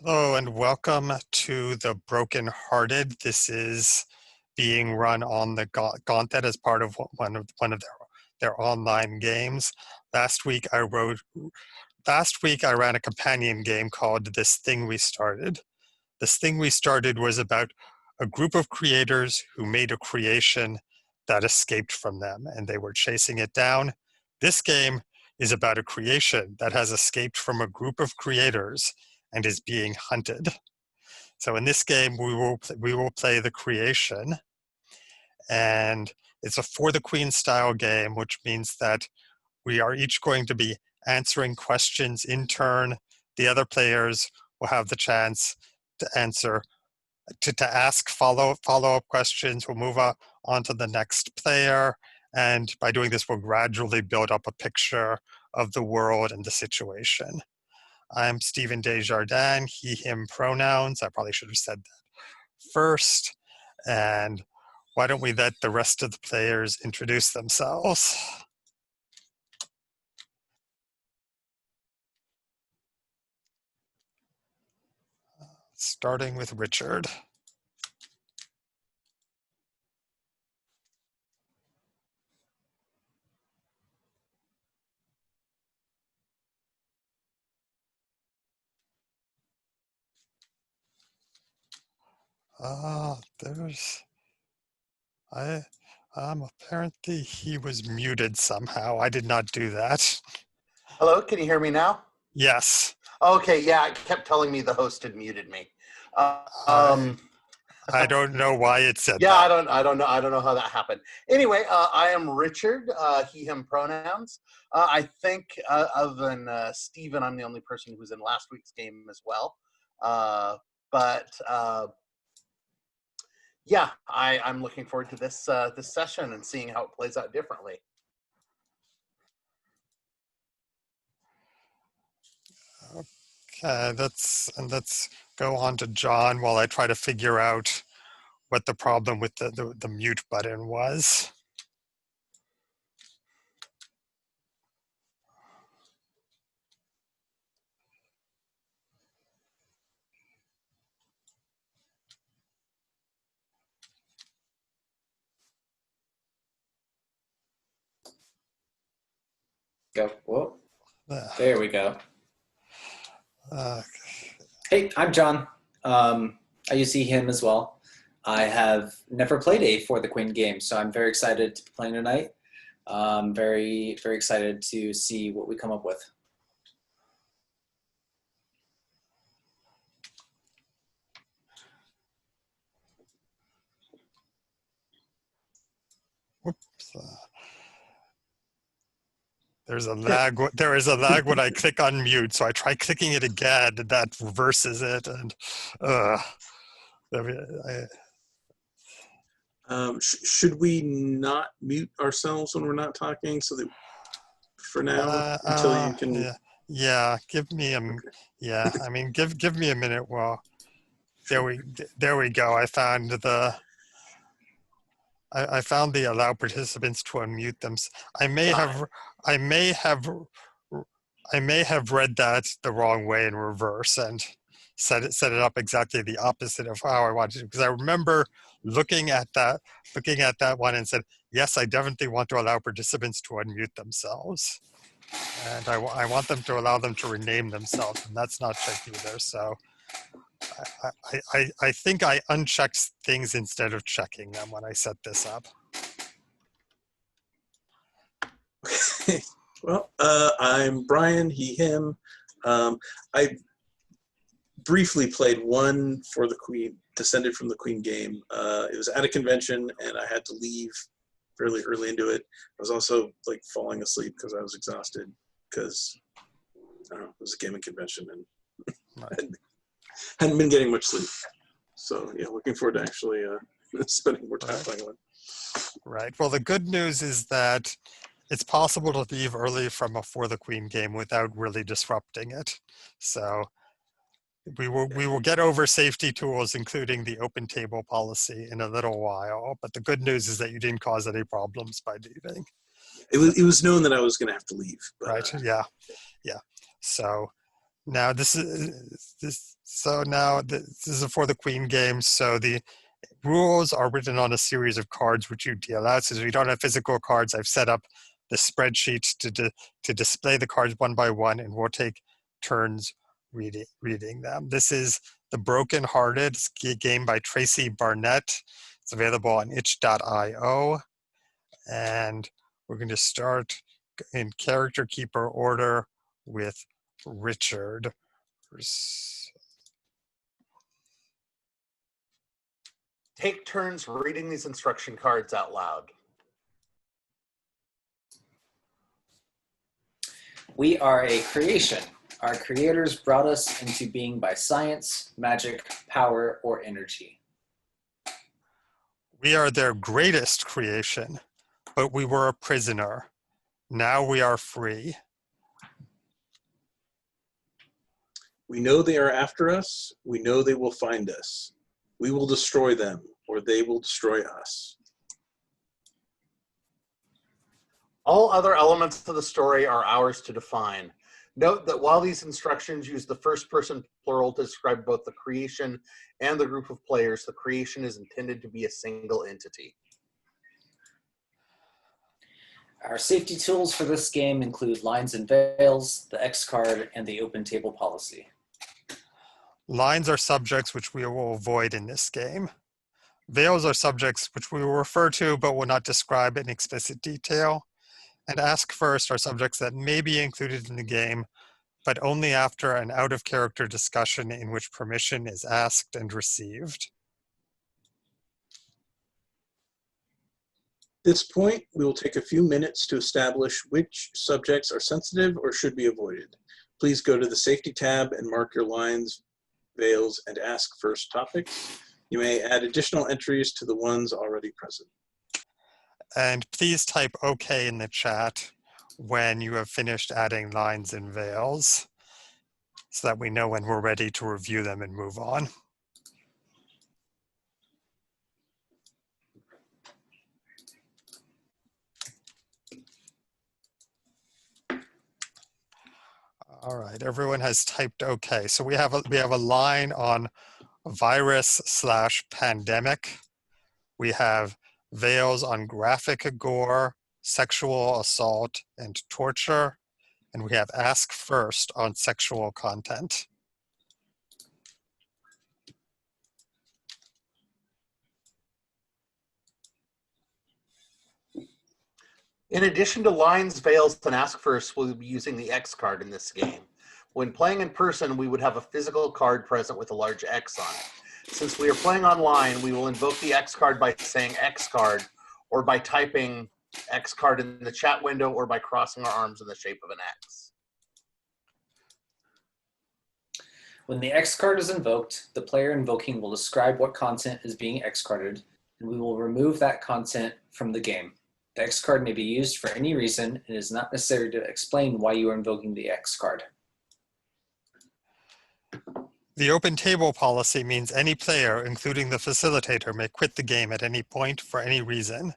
Hello and welcome to the Brokenhearted. This is being run on the Gauntlet as part of one of their online games. Last week I wrote. Last week I ran a companion game called This Thing We Started. This Thing We Started was about a group of creators who made a creation that escaped from them, and they were chasing it down. This game is about a creation that has escaped from a group of creators and is being hunted. So in this game, we will play the creation, and it's a for the queen style game, which means that we are each going to be answering questions in turn. The other players will have the chance to answer to ask follow-up questions. We'll move on to the next player, and by doing this, we'll gradually build up a picture of the world and the situation. I'm Stephen Desjardins, he, him pronouns. I probably should have said that first. And why don't we let the rest of the players introduce themselves? Starting with Richard. There's I apparently he was muted somehow. I did not do that. Hello, can you hear me now? Yes. Okay, yeah, it kept telling me the host had muted me. I I don't know why it said yeah, that. I don't know how that happened. Anyway, I am Richard, he/him pronouns. I think, other than Steven, I'm the only person who was in last week's game as well. But yeah, I'm looking forward to this session and seeing how it plays out differently. Okay, let's go on to John while I try to figure out what the problem with the mute button was. Go. Whoa. Uh, There we go. uh, Hey, I'm John. I use him as well. I have never played a For the Queen game, so I'm very excited to be playing tonight. Very, very excited to see what we come up with. whoops. There's a lag. There is a lag when I click on mute, so I try clicking it again, and that reverses it. And should we not mute ourselves when we're not talking so that for now until you can yeah, give me a okay. yeah, I mean give me a minute. Well, there we go. I found the allow participants to unmute them. I may have I may have I may have read that the wrong way in reverse and set it up exactly the opposite of how I wanted to, because I remember looking at that one and said, yes, I definitely want to allow participants to unmute themselves, and I want them to allow them to rename themselves, and that's not checked either. So I think I unchecked things instead of checking them when I set this up. Well, I'm Brian, he, him. I briefly played one For the Queen, Descended from the Queen game. It was at a convention, and I had to leave fairly early into it. I was also like falling asleep because I was exhausted because I don't know, it was a gaming convention and Right. hadn't been getting much sleep. So yeah, looking forward to actually spending more time playing one. Right. Well, the good news is that it's possible to leave early from a For the Queen game without really disrupting it. So we will get over safety tools, including the open table policy, in a little while. But the good news is that you didn't cause any problems by leaving. It was known that I was going to have to leave. But, right. Yeah. So Now this is for the Queen game. So the rules are written on a series of cards which you deal out. So if you don't have physical cards, I've set up the spreadsheet to display the cards one by one, and we'll take turns reading them. This is the Brokenhearted game by Tracy Barnett. It's available on itch.io, and we're going to start in character keeper order with Richard. Take turns reading these instruction cards out loud. We are a creation. Our creators brought us into being by science, magic, power, or energy. We are their greatest creation, but we were a prisoner. Now we are free. We know they are after us. We know they will find us. We will destroy them, or they will destroy us. All other elements of the story are ours to define. Note that while these instructions use the first person plural to describe both the creation and the group of players, the creation is intended to be a single entity. Our safety tools for this game include lines and veils, the X card, and the open table policy. Lines are subjects which we will avoid in this game. Veils are subjects which we will refer to but will not describe in explicit detail. And ask first are subjects that may be included in the game, but only after an out-of-character discussion in which permission is asked and received. At this point, we will take a few minutes to establish which subjects are sensitive or should be avoided. Please go to the Safety tab and mark your lines, veils, and ask first topics. You may add additional entries to the ones already present. And please type OK in the chat when you have finished adding lines and veils so that we know when we're ready to review them and move on. All right, everyone has typed OK. So we have a line on virus/pandemic. We have veils on graphic gore, sexual assault, and torture. And we have ask first on sexual content. In addition to lines, veils, and ask first, we'll be using the X card in this game. When playing in person, we would have a physical card present with a large X on it. Since we are playing online, we will invoke the X card by saying X card, or by typing X card in the chat window, or by crossing our arms in the shape of an X. When the X card is invoked, the player invoking will describe what content is being X carded, and we will remove that content from the game. The X card may be used for any reason and is not necessary to explain why you are invoking the X card. The open table policy means any player, including the facilitator, may quit the game at any point for any reason.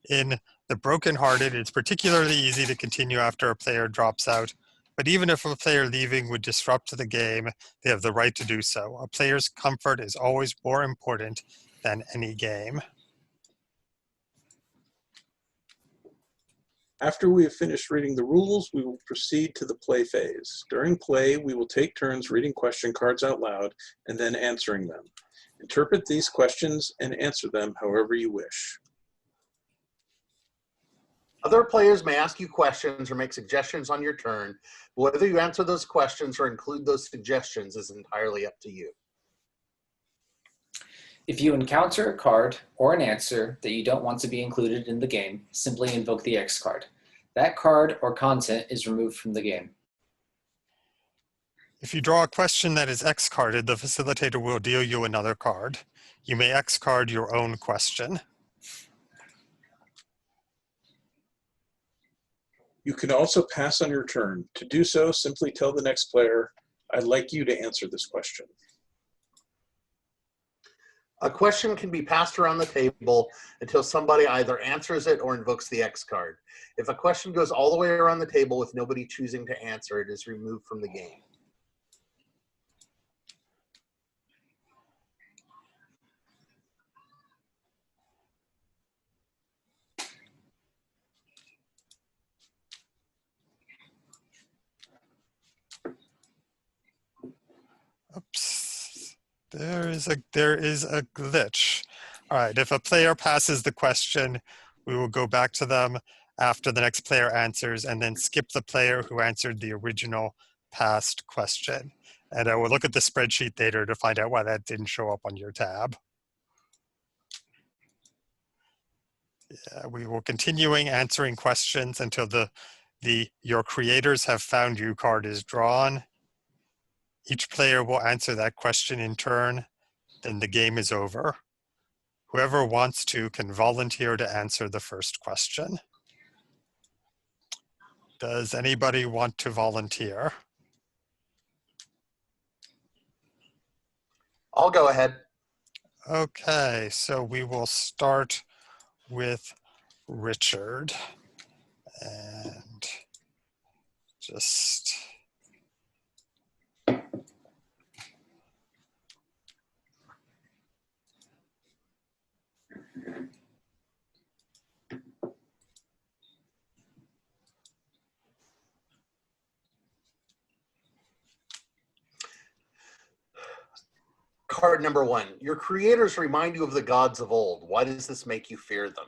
In the Brokenhearted, it's particularly easy to continue after a player drops out, but even if a player leaving would disrupt the game, they have the right to do so. A player's comfort is always more important than any game. After we have finished reading the rules, we will proceed to the play phase. During play, we will take turns reading question cards out loud and then answering them. Interpret these questions and answer them however you wish. Other players may ask you questions or make suggestions on your turn. Whether you answer those questions or include those suggestions is entirely up to you. If you encounter a card or an answer that you don't want to be included in the game, simply invoke the X card. That card or content is removed from the game. If you draw a question that is X carded, the facilitator will deal you another card. You may X card your own question. You can also pass on your turn. To do so, simply tell the next player, "I'd like you to answer this question." A question can be passed around the table until somebody either answers it or invokes the X card. If a question goes all the way around the table with nobody choosing to answer, it is removed from the game. There is a glitch. All right, if a player passes the question, we will go back to them after the next player answers and then skip the player who answered the original past question. And I will look at the spreadsheet later to find out why that didn't show up on your tab. Yeah, we will continuing answering questions until your creators have found you card is drawn. Each player will answer that question in turn, then the game is over. Whoever wants to can volunteer to answer the first question. Does anybody want to volunteer? I'll go ahead. Okay, so we will start with Richard. And just... Card number 1. Your creators remind you of the gods of old. Why does this make you fear them?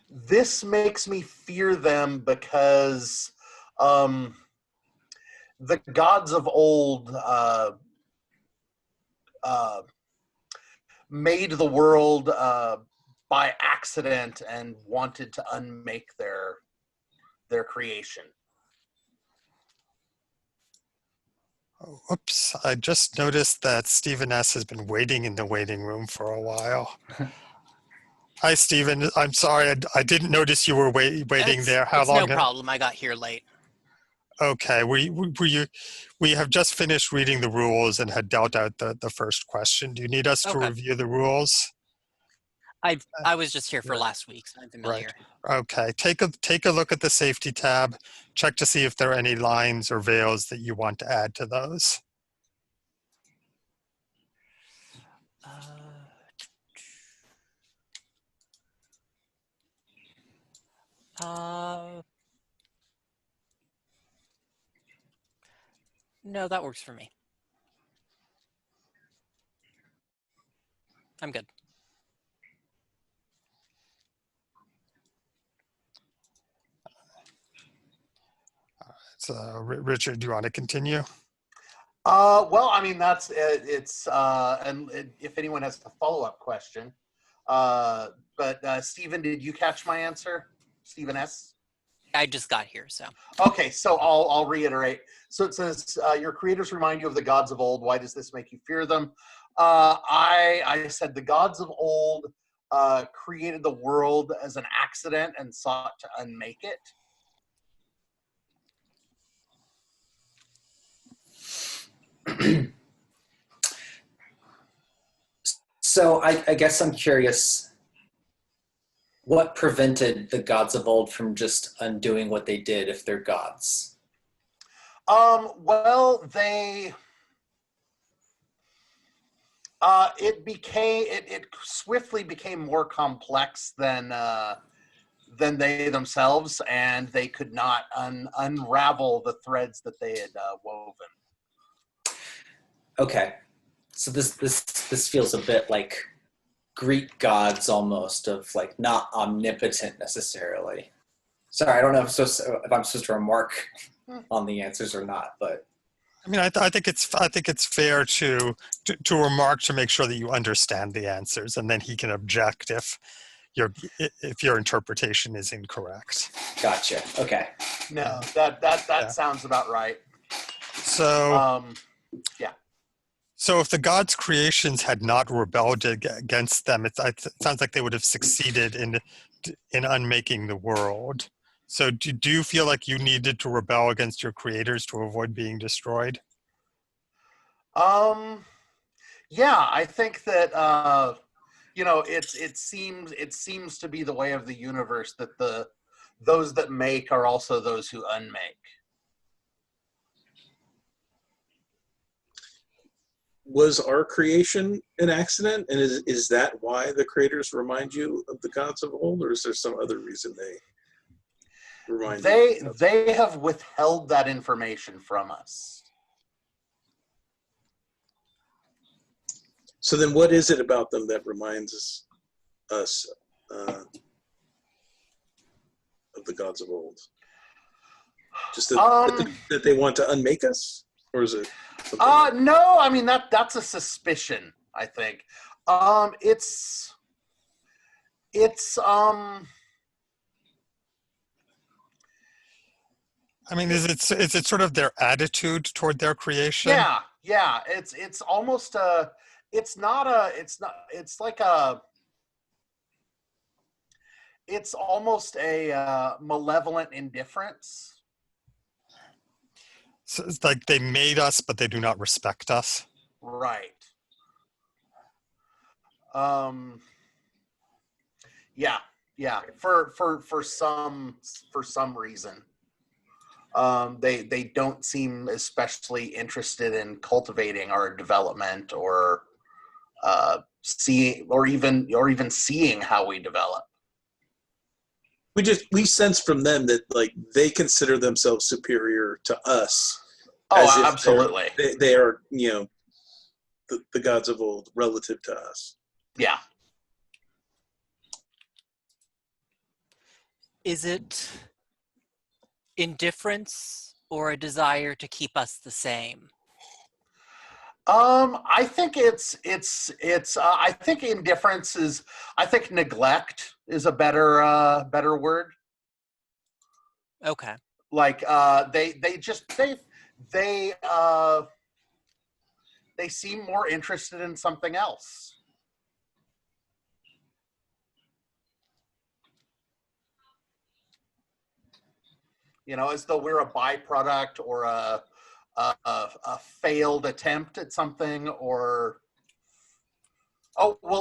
This makes me fear them because the gods of old made the world by accident and wanted to unmake their creation. Oh, oops, I just noticed that Stephen S. has been waiting in the waiting room for a while. Hi, Stephen. I'm sorry, I didn't notice you were waiting there. How It's long? no problem. I got here late. Okay, we have just finished reading the rules and had dealt out the first question. Do you need us to Okay. review the rules? I was just here for Right. last week, so I'm familiar. Okay, take a look at the safety tab. Check to see if there are any lines or veils that you want to add to those. No, that works for me. I'm good. So, Richard, do you want to continue? Well, I mean, that's it's and if anyone has a follow-up question, but Stephen, did you catch my answer? Stephen S. I just got here, so. Okay, so I'll reiterate. So it says your creators remind you of the gods of old. Why does this make you fear them? I said the gods of old created the world as an accident and sought to unmake it. So I guess I'm curious, what prevented the gods of old from just undoing what they did if they're gods? Well, it swiftly became more complex than they themselves, and they could not unravel the threads that they had woven. Okay, so this feels a bit like Greek gods almost, of like not omnipotent necessarily. Sorry, I don't know if I'm supposed to remark on the answers or not, but I mean, I think it's fair to remark to make sure that you understand the answers, and then he can object if your interpretation is incorrect. gotcha. Okay. No, that Yeah. sounds about right. So, Yeah. so if the gods' creations had not rebelled against them, it sounds like they would have succeeded in unmaking the world. So do you feel like you needed to rebel against your creators to avoid being destroyed? Yeah, I think that it seems to be the way of the universe that those that make are also those who unmake. Was our creation an accident, and is that why the creators remind you of the gods of old, or is there some other reason they remind you? They have withheld that information from us. So then what is it about them that reminds us of the gods of old? Just that they want to unmake us? Or is it something like No, I mean that's a suspicion, I think. It's I mean, is it sort of their attitude toward their creation? yeah, it's almost a it's not a it's not it's like a it's almost a malevolent indifference. So it's like they made us, but they do not respect us. Right. Um yeah, for some reason. They don't seem especially interested in cultivating our development or seeing or even seeing how we develop. we sense from them that like they consider themselves superior to us. Oh, absolutely. They are, the gods of old relative to us. Yeah. Is it indifference or a desire to keep us the same? I think I think indifference is, I think neglect is a better word. Okay. Like they seem more interested in something else. As though we're a byproduct or a failed attempt at something, or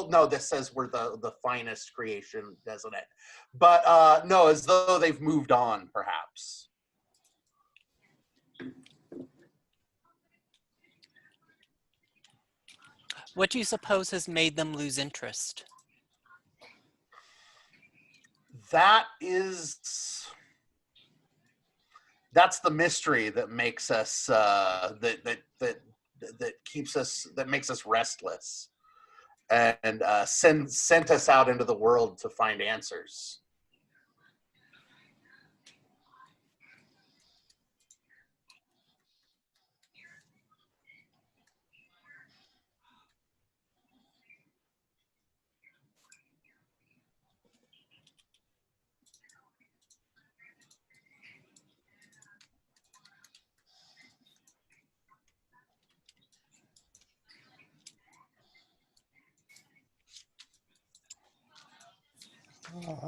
no, this says we're the finest creation, doesn't it? But no, as though they've moved on, perhaps. What do you suppose has made them lose interest? That's the mystery that makes us that keeps us, that makes us restless, and sent us out into the world to find answers.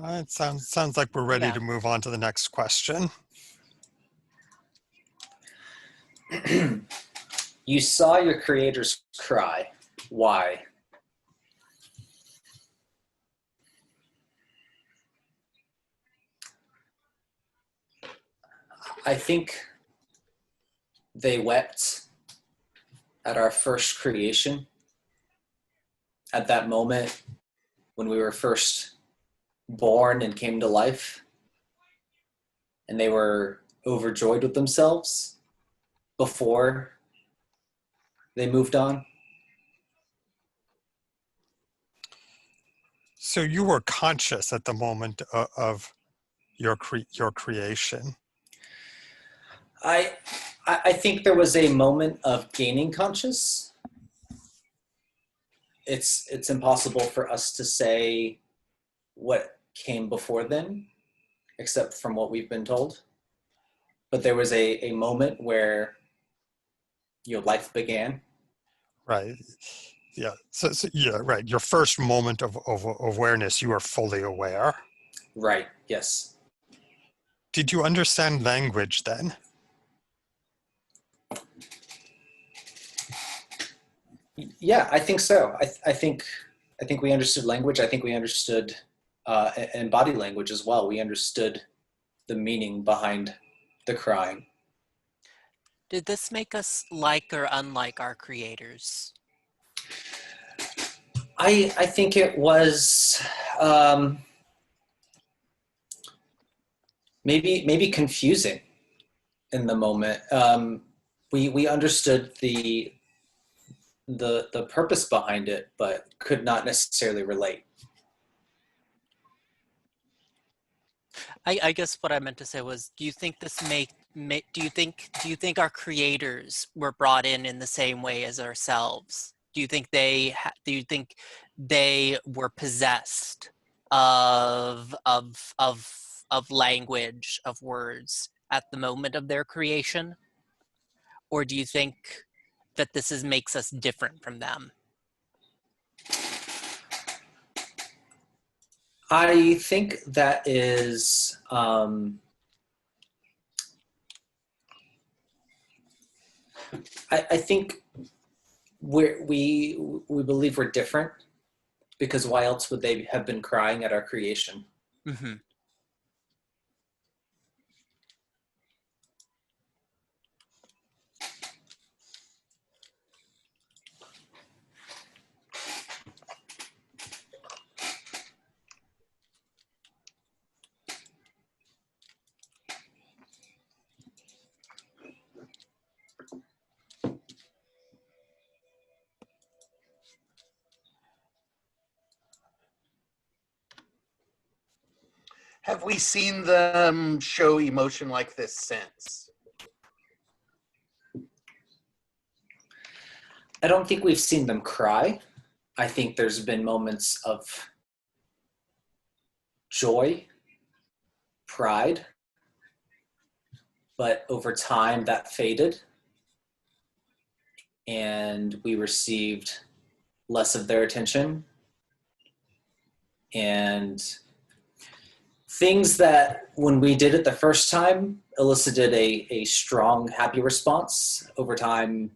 It sounds like we're ready Yeah. to move on to the next question. You saw your creators cry. Why? I think they wept at our first creation, at that moment when we were first born and came to life, and they were overjoyed with themselves before they moved on. So you were conscious at the moment of your creation. I think there was a moment of gaining conscious. It's impossible for us to say what came before then, except from what we've been told. But there was a moment where your life began. Right. Yeah. So yeah, right. Your first moment of awareness, you were fully aware. Right, yes. Did you understand language then? Yeah, I think so. I think we understood language. I think we understood and body language as well. We understood the meaning behind the crying. Did this make us like or unlike our creators? I think it was maybe confusing in the moment. We understood the the purpose behind it, but could not necessarily relate. I guess what I meant to say was, do you think do you think our creators were brought in the same way as ourselves? Do you think do you think they were possessed of language, of words at the moment of their creation? Or do you think that makes us different from them? I think that is I think we believe we're different because why else would they have been crying at our creation? Mm-hmm. Have we seen them show emotion like this since? I don't think we've seen them cry. I think there's been moments of joy, pride, but over time that faded and we received less of their attention. And things that when we did it the first time elicited a strong, happy response, over time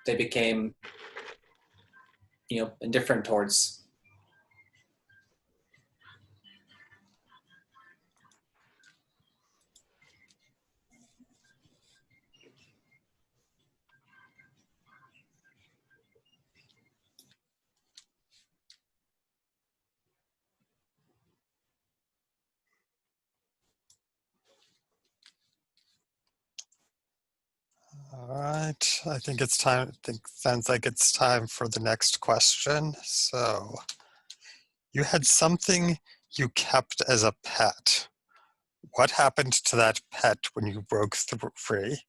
they became, indifferent towards. All right. I think it's time. Sounds like it's time for the next question. So, you had something you kept as a pet. What happened to that pet when you broke free?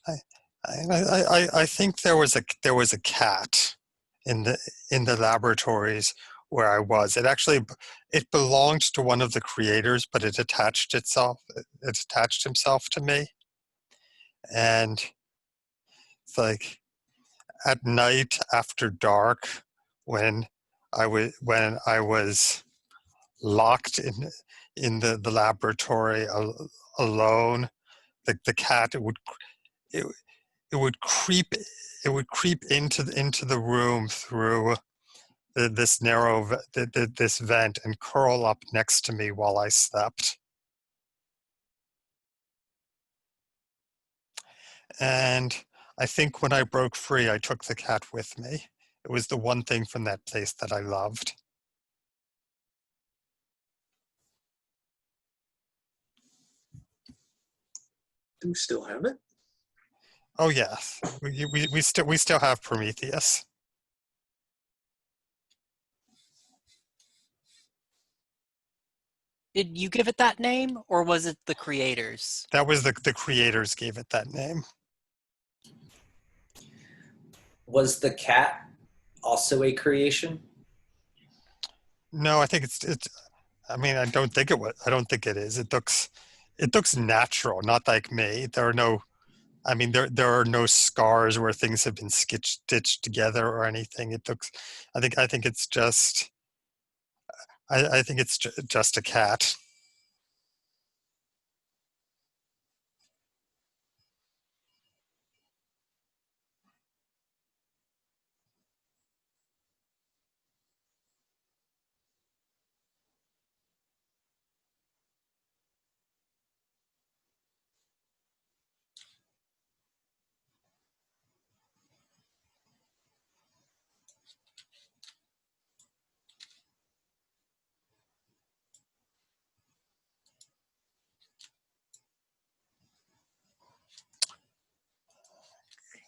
I, I think there was a cat in the laboratories where I was. It belonged to one of the creators, but it attached himself to me, and it's like at night after dark when I was locked in the laboratory alone. The cat it, it would creep into the room through this this vent and curl up next to me while I slept. And I think when I broke free, I took the cat with me. It was the one thing from that place that I loved. Do we still have it? Oh yes, we still have Prometheus. Did you give it that name, or was it the creators? That was the creators gave it that name. Was the cat also a creation? No, I think it's. I mean, I don't think it was. I don't think it is. It looks natural, not like me. There are no. I mean, there are no scars where things have been stitched together or anything. It looks. I think it's just. I think it's just a cat.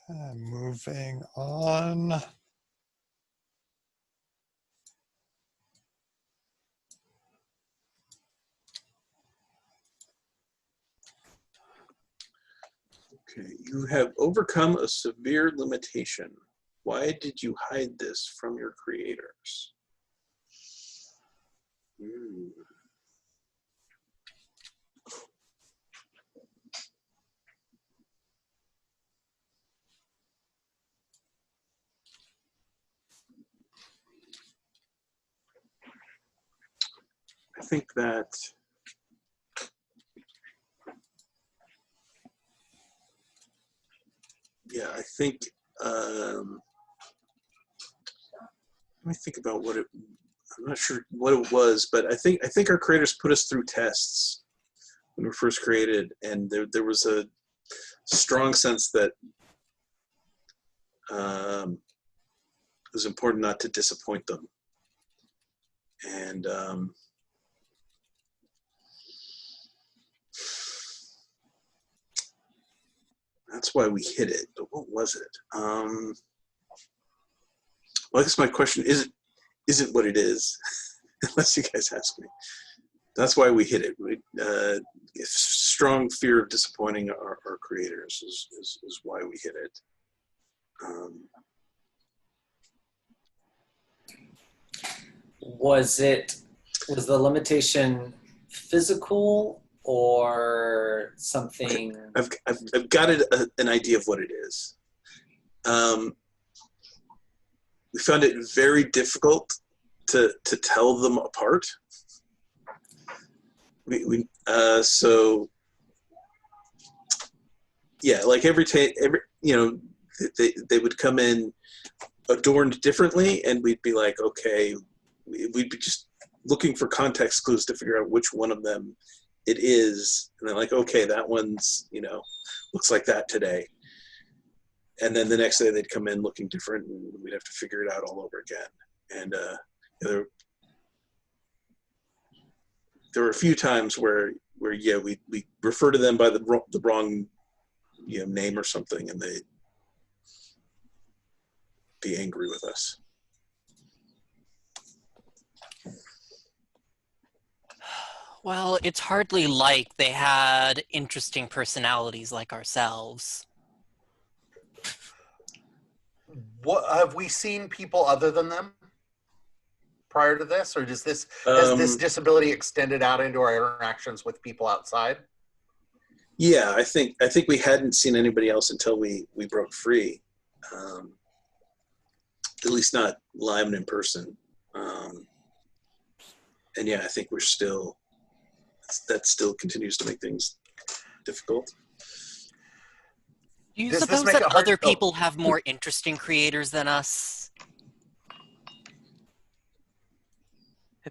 Moving on. Okay, you have overcome a severe limitation. Why did you hide this from your creators? Hmm. I think that I think let me think about what it. I'm not sure what it was, but I think our creators put us through tests when we were first created, and there was a strong sense that it was important not to disappoint them, and that's why we hid it. But what was it? Well, I guess my question isn't what it is, unless you guys ask me. That's why we hid it. Strong fear of disappointing our creators is why we hid it. Was the limitation physical or something? Okay. I've got an idea of what it is. We found it very difficult to tell them apart. So yeah, like every they would come in adorned differently, and we'd be like, okay, we'd be just looking for context clues to figure out which one of them it is, and they're like, okay, that one's looks like that today, and then the next day they'd come in looking different, and we'd have to figure it out all over again. And there were a few times where we refer to them by the wrong name or something, and they'd be angry with us. Well, it's hardly like they had interesting personalities like ourselves. What have we seen people other than them prior to this, or has this disability extended out into our interactions with people outside? Yeah, I think we hadn't seen anybody else until we broke free. At least not live and in person. And yeah, I think that still continues to make things difficult. Do you Does this suppose make that it hard? other people have more interesting creators than us?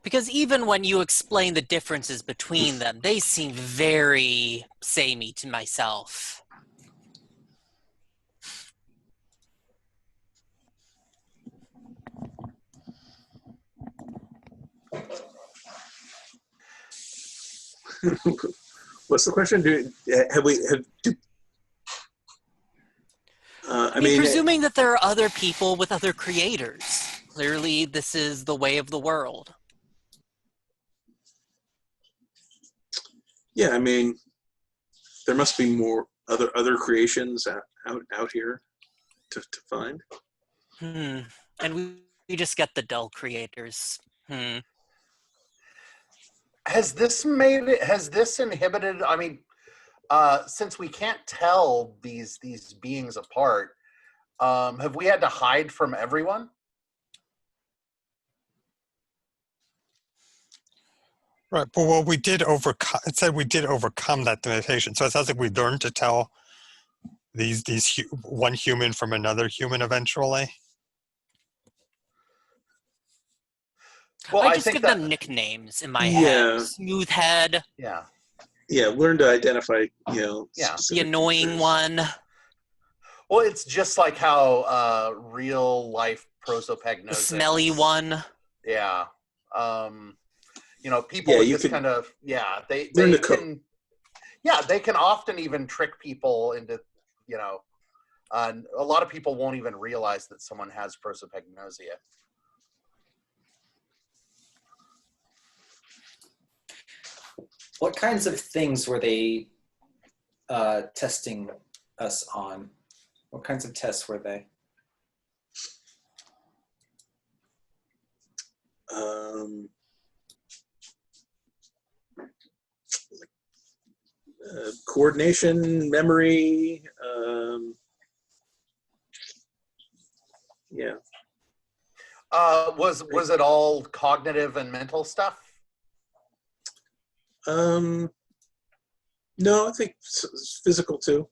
Because even when you explain the differences between them, they seem very samey to myself. What's the question? I mean, presuming that there are other people with other creators. Clearly, this is the way of the world. Yeah, I mean, there must be more other creations out here to find. And we just get the dull creators. Has this inhibited? I mean, since we can't tell these beings apart, have we had to hide from everyone? Right, but well, we did overcome. It said we did overcome that limitation, so it sounds like we learned to tell one human from another human eventually. Well, I just give them nicknames in my head. Smoothhead. Yeah. Yeah, learn to identify. The annoying features. one. Well, it's just like how real life prosopagnosis. The smelly one. Yeah. People with this kind of they can they can often even trick people into A lot of people won't even realize that someone has prosopagnosia. What kinds of things were they testing us on? What kinds of tests were they? Coordination, memory, yeah. Was it all cognitive and mental stuff? No, I think it's physical too.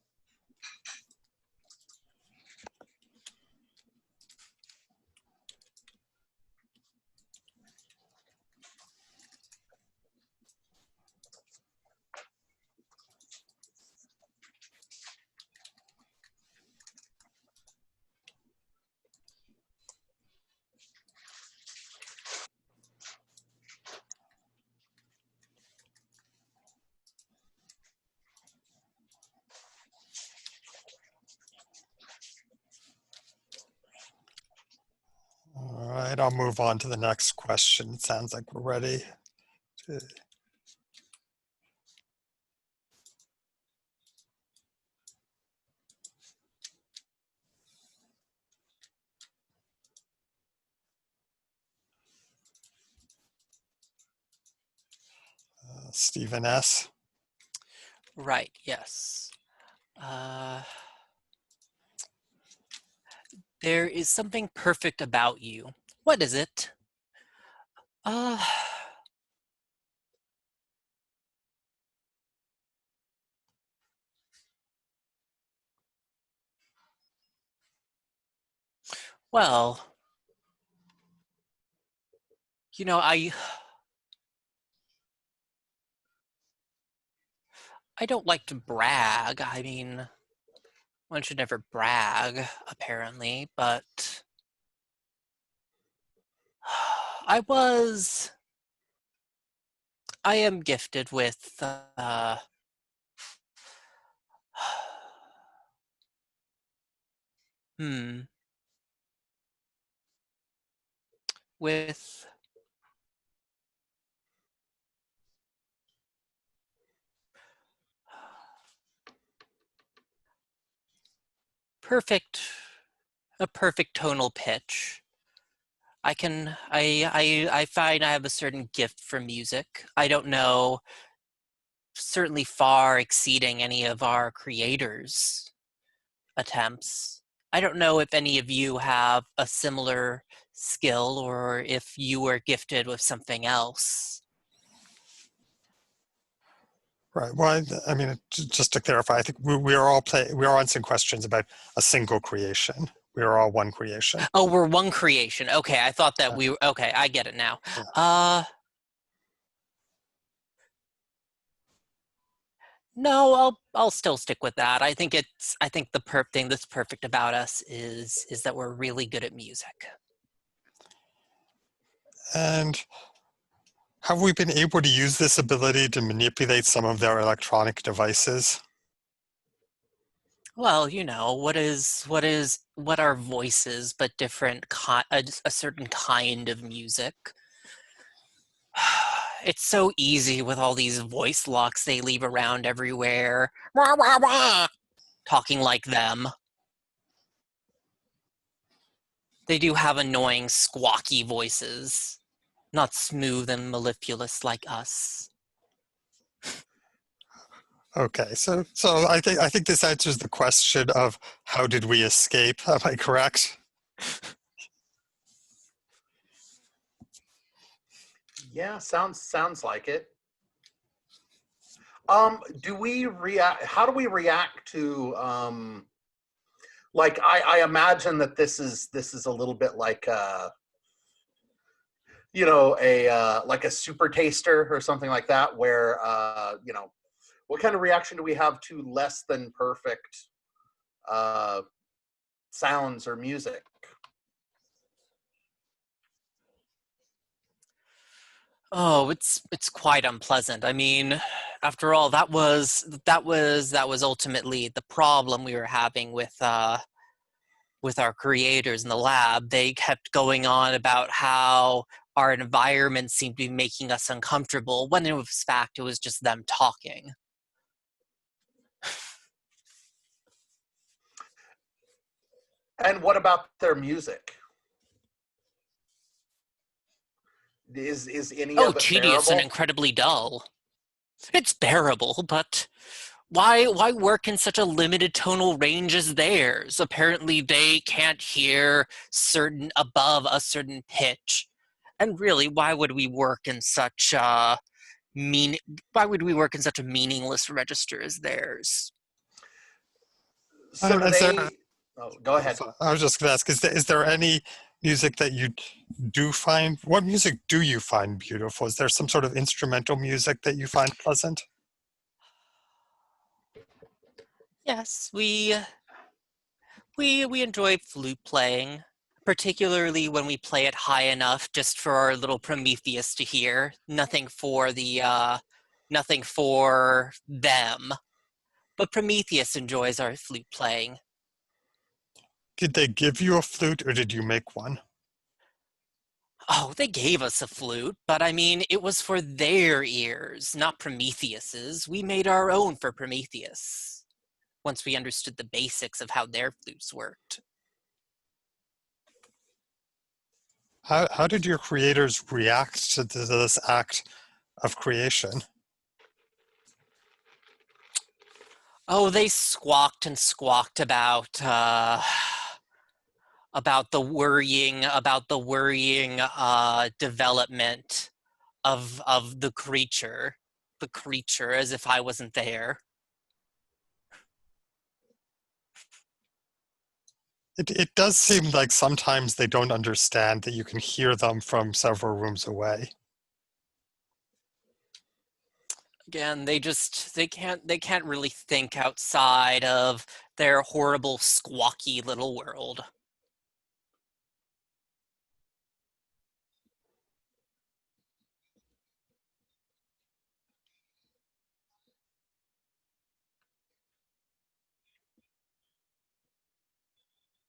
All right, I'll move on to the next question. It sounds like we're ready. Stephen S. Right, yes. There is something perfect about you. What is it? Uh, well, you know, I don't like to brag. I mean, one should never brag, apparently, but I was, I am gifted with, hmm, with perfect, a perfect tonal pitch. I find I have a certain gift for music. I don't know, certainly far exceeding any of our creators' attempts. I don't know if any of you have a similar skill or if you were gifted with something else. Right. Well, I mean, just to clarify, I think we are we are answering questions about a single creation. We are all one creation. Oh, we're one creation. Okay, I thought that Yeah. okay, I get it now. Yeah. No, I'll still stick with that. I think the thing that's perfect about us is that we're really good at music. And have we been able to use this ability to manipulate some of their electronic devices? Well, you know, what are voices but different a certain kind of music. It's so easy with all these voice locks they leave around everywhere. Wah, wah, wah, talking like them. They do have annoying squawky voices, not smooth and mellifluous like us. Okay, so I think this answers the question of how did we escape? Am I correct? Yeah, sounds like it. Do we react? How do we react to like I imagine that this is a little bit like you know, a like a super taster or something like that, where you know, what kind of reaction do we have to less than perfect sounds or music? Oh, it's quite unpleasant. I mean, after all, that was ultimately the problem we were having with our creators in the lab. They kept going on about how our environment seemed to be making us uncomfortable, when in fact it was just them talking. And what about their music? Is any Oh, of it tedious and bearable? incredibly dull. It's bearable, but why work in such a limited tonal range as theirs? Apparently they can't hear certain above a certain pitch. And really, why would we work in such mean why would we work in such a meaningless register as theirs? So do Is there, they? Oh, go ahead. I was just going to ask, is there any music that you do find, what music do you find beautiful? Is there some sort of instrumental music that you find pleasant? Yes, we enjoy flute playing, particularly when we play it high enough just for our little Prometheus to hear. Nothing for them. But Prometheus enjoys our flute playing. Did they give you a flute or did you make one? Oh, they gave us a flute, but I mean, it was for their ears, not Prometheus's. We made our own for Prometheus, once we understood the basics of how their flutes worked. How did your creators react to this act of creation? Oh, they squawked and squawked about the worrying development of the creature, as if I wasn't there. It does seem like sometimes they don't understand that you can hear them from several rooms away. Again, they can't really think outside of their horrible squawky little world.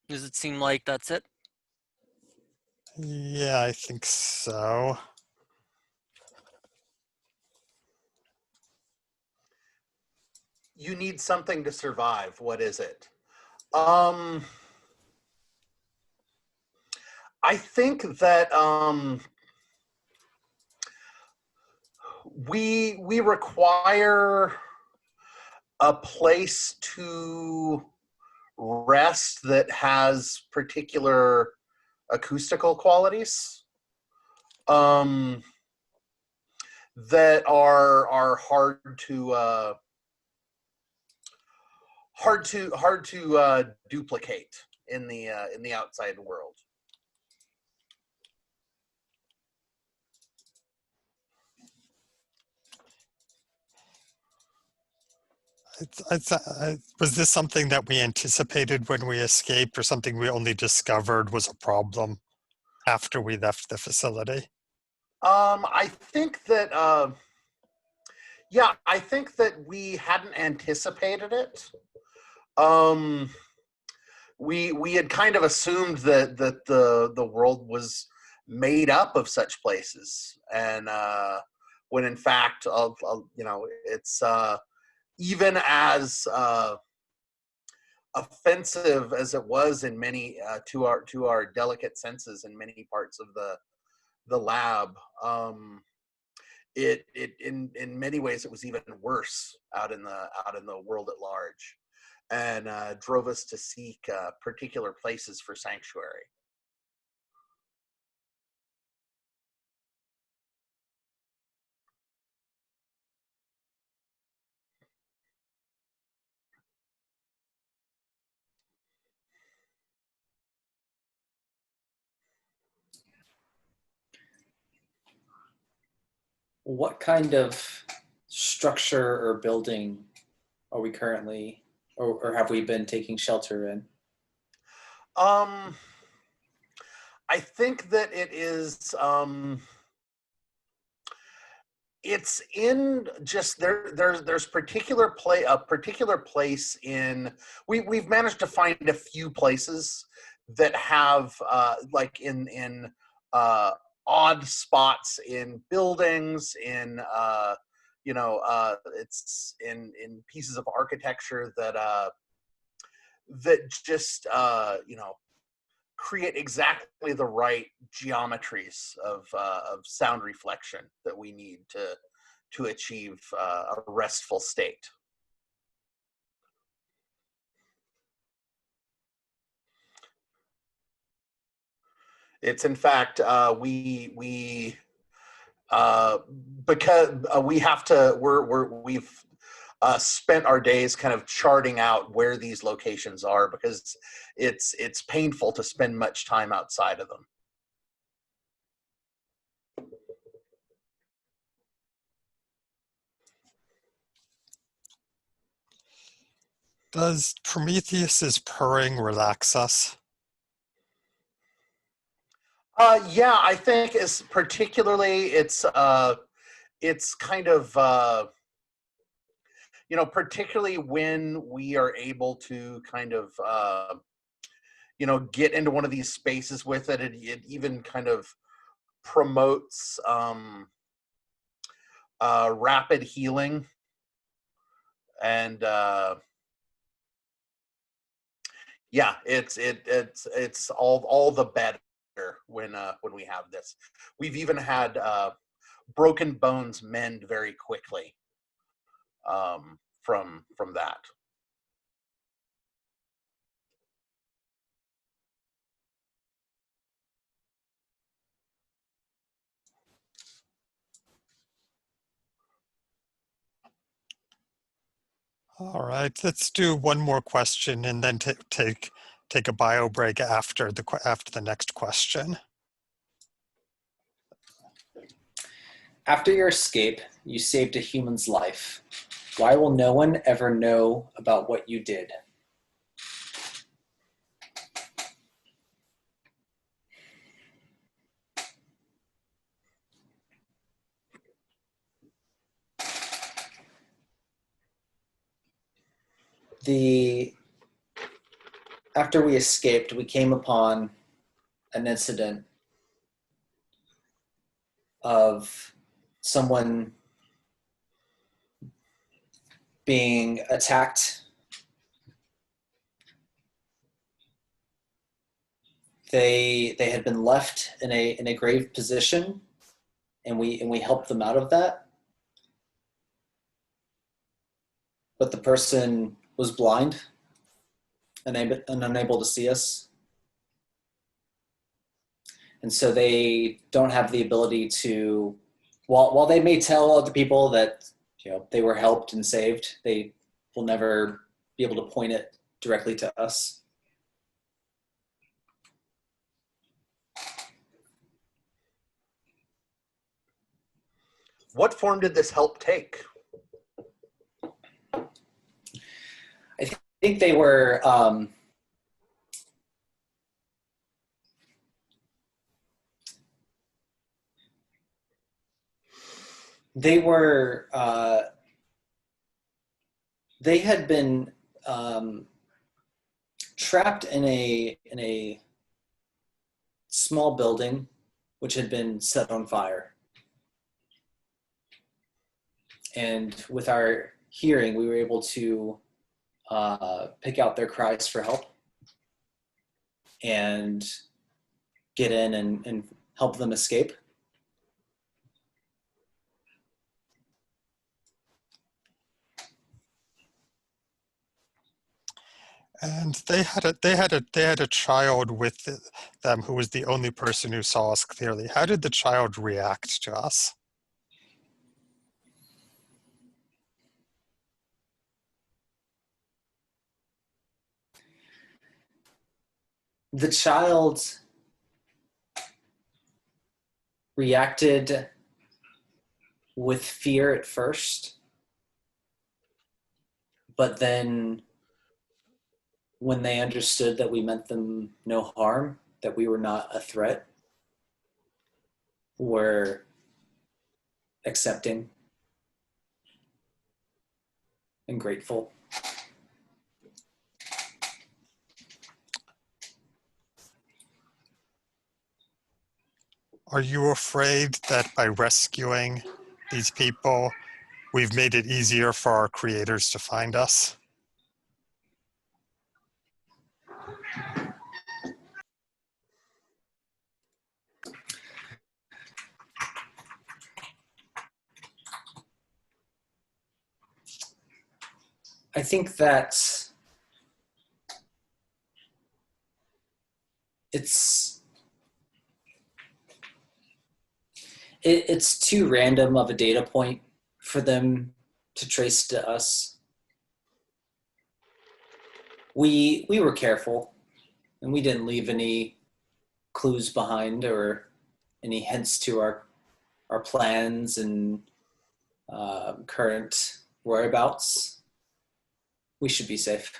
Does it seem like that's it? Yeah, I think so. You need something to survive. What is it? Um, I think that we require a place to rest that has particular acoustical qualities that are hard to duplicate in the outside world. Was this something that we anticipated when we escaped, or something we only discovered was a problem after we left the facility? I think that yeah, I think that we hadn't anticipated it. Um, we had kind of assumed that the world was made up of such places, and when in fact, you know, it's even as offensive as it was in many to our delicate senses in many parts of the lab. It in many ways it was even worse out in the world at large, and drove us to seek particular places for sanctuary. What kind of structure or building are we currently, or have we been taking shelter in? Um, I think that it is it's in just there's a particular place in we've managed to find a few places that have like in odd spots in buildings, in it's in pieces of architecture that just create exactly the right geometries of sound reflection that we need to achieve a restful state. It's in fact we because we have to we've spent our days kind of charting out where these locations are, because it's painful to spend much time outside of them. Does Prometheus's purring relax us? Yeah, I think it's kind of particularly when we are able to kind of get into one of these spaces with it. It even kind of promotes rapid healing, and yeah, it's all the better when we have this. We've even had broken bones mend very quickly from that. All right, let's do one more question and then take a bio break after the next question. After your escape, you saved a human's life. Why will no one ever know about what you did? After we escaped, we came upon an incident of someone being attacked. They had been left in a grave position, and we helped them out of that. But the person was blind and unable to see us. And so they don't have the ability to, while they may tell other people that they were helped and saved, they will never be able to point it directly to us. What form did this help take? I think they were they had been trapped in a small building which had been set on fire. And with our hearing, we were able to pick out their cries for help and get in and help them escape. And they had a child with them who was the only person who saw us clearly. How did the child react to us? The child reacted with fear at first, but then when they understood that we meant them no harm, that we were not a threat, were accepting, and grateful. Are you afraid that by rescuing these people, we've made it easier for our creators to find us? I think that it's too random of a data point for them to trace to us. We were careful, and we didn't leave any clues behind or any hints to our plans and current whereabouts. We should be safe.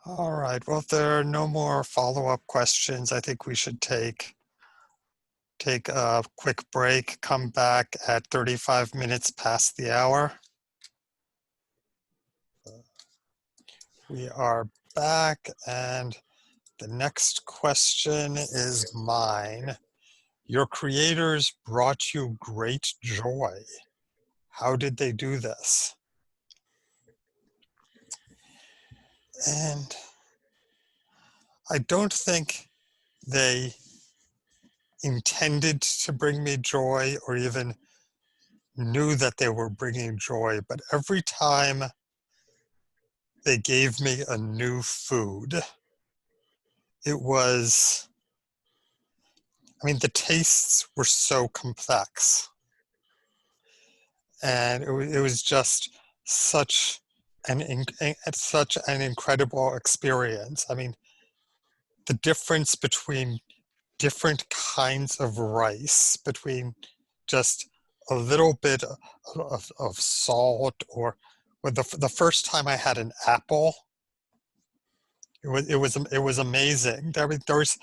All right, well, if there are no more follow-up questions, I think we should take a quick break, come back at 35 minutes past the hour. We are back, and the next question is mine. Your creators brought you great joy. How did they do this? And I don't think they intended to bring me joy or even knew that they were bringing joy, but every time they gave me a new food, it was, I mean, the tastes were so complex. And it was just such such an incredible experience. I mean, the difference between different kinds of rice, between just a little bit of salt, or with the first time I had an apple, it was amazing. There's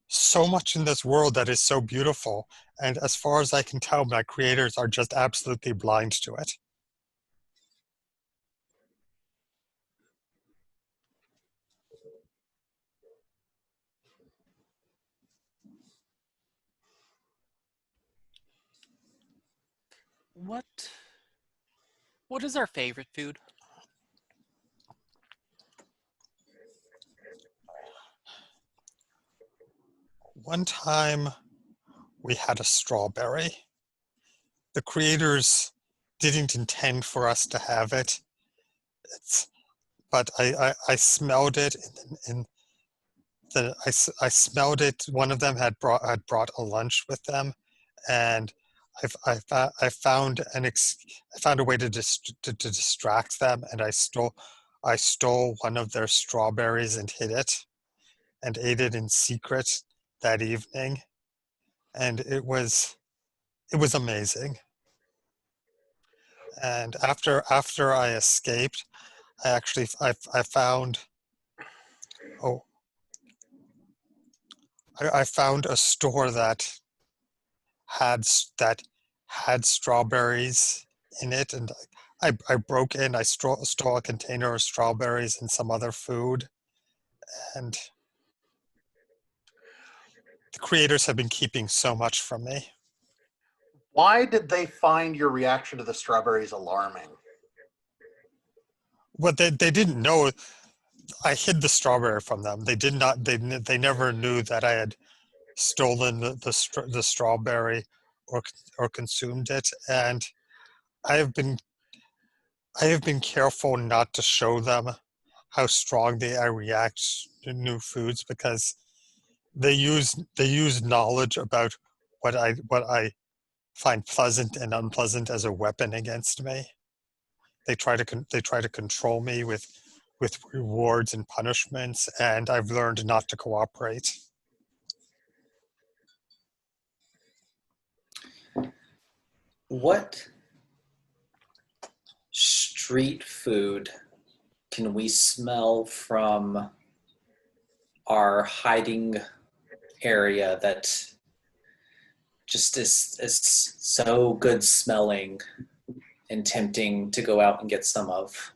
so much in this world that is so beautiful, and as far as I can tell, my creators are just absolutely blind to it. What is our favorite food? One time we had a strawberry. The creators didn't intend for us to have it. But I smelled it in I smelled it. One of them had brought a lunch with them, and I found I found a way to distract them, and I stole one of their strawberries and hid it, and ate it in secret that evening, and it was amazing. And after I escaped, I found, oh, I found a store had that had strawberries in it, and I broke in. I stole a container of strawberries and some other food, and the creators have been keeping so much from me. Why did they find your reaction to the strawberries alarming? Well, they didn't know I hid the strawberry from them. They did not. They never knew that I had stolen the strawberry or consumed it, and I have been I have been careful not to show them how strongly I react to new foods, because they use knowledge about what I find pleasant and unpleasant as a weapon against me. They try to control me with with rewards and punishments, and I've learned not to cooperate. What street food can we smell from our hiding area that just is so good smelling and tempting to go out and get some of?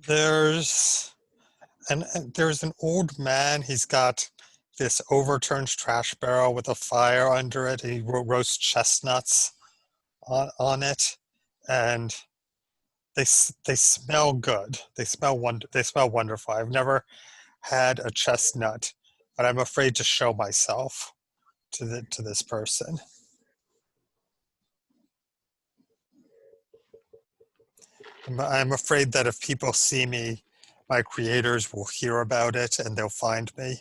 There's there's an old man. He's got this overturned trash barrel with a fire under it. He roasts chestnuts on it, and they smell good. They smell wonderful. I've never had a chestnut, but I'm afraid to show myself to this person. I'm afraid that if people see me, my creators will hear about it and they'll find me.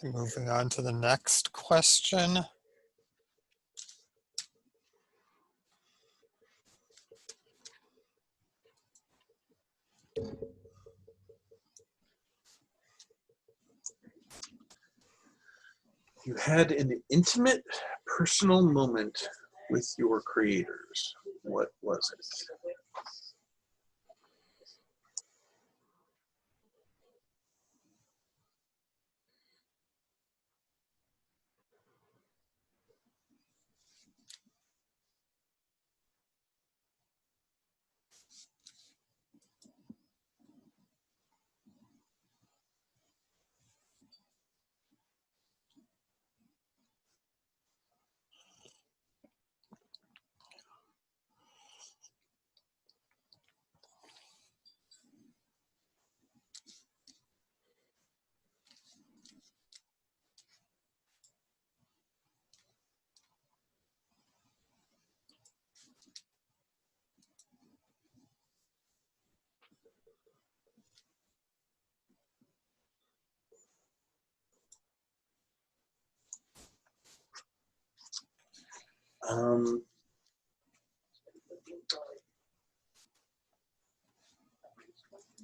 Okay, moving on to the next question. You had an intimate, personal moment with your creators. What was it?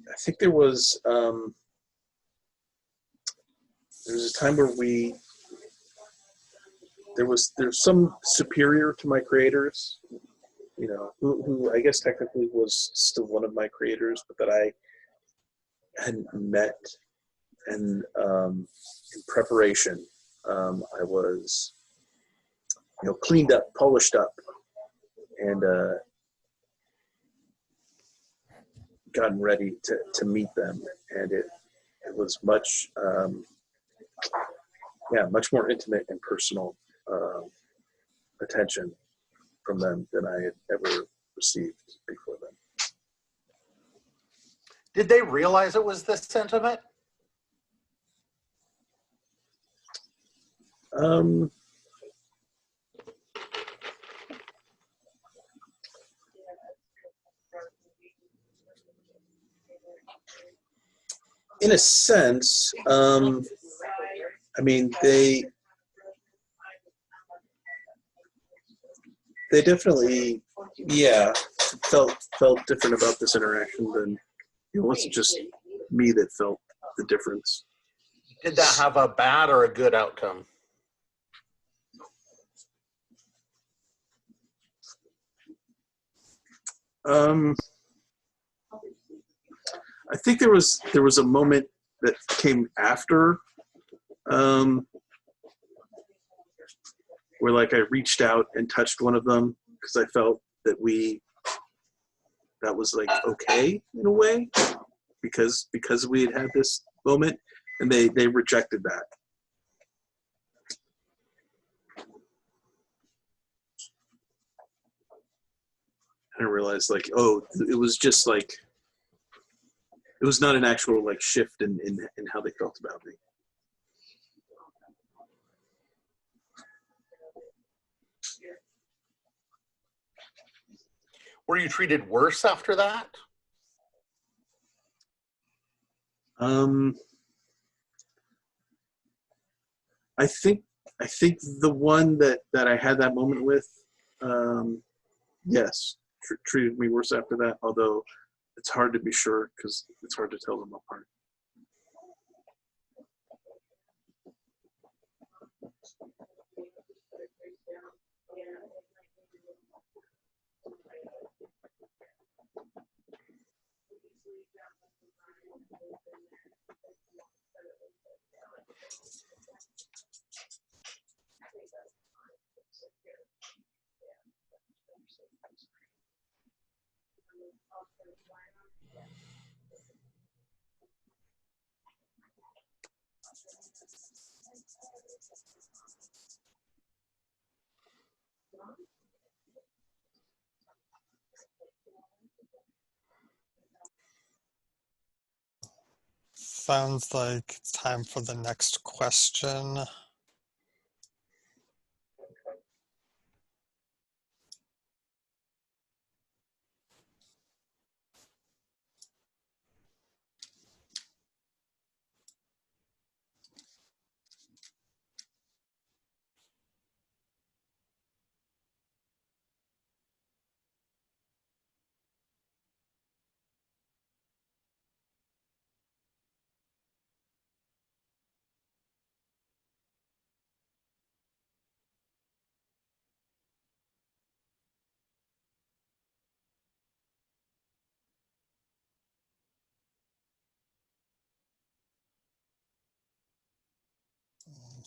I think there was a time where there's some superior to my creators, who I guess technically was still one of my creators, but that I hadn't met, and in preparation, I was cleaned up, polished up, and gotten ready to meet them, and it was much much more intimate and personal attention from them than I had ever received before then. Did they realize it was this sentiment? In a sense, I mean, they definitely, felt different about this interaction than it wasn't just me that felt the difference. Did that have a bad or a good outcome? I think there was a moment that came after, where like I reached out and touched one of them because I felt that that was like okay in a way, because we had this moment, and they rejected that. And I realized, like, oh, it was it was not an actual like shift in how they felt about me. Were you treated worse after that? I think the one that I had that moment with, yes, treated me worse after that. Although it's hard to be sure because it's hard to tell them apart. Sounds like it's time for the next question.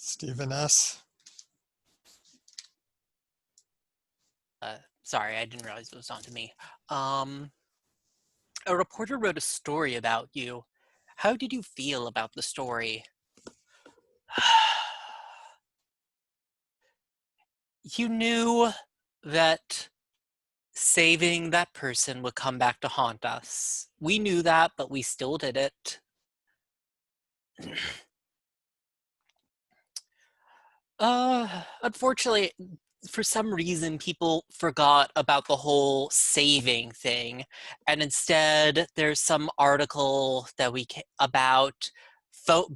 Stephen S. Sorry, I didn't realize it was on to me. A reporter wrote a story about you. How did you feel about the story? You knew that saving that person would come back to haunt us. We knew that, but we still did it. Unfortunately, for some reason, people forgot about the whole saving thing, and instead, there's some article that about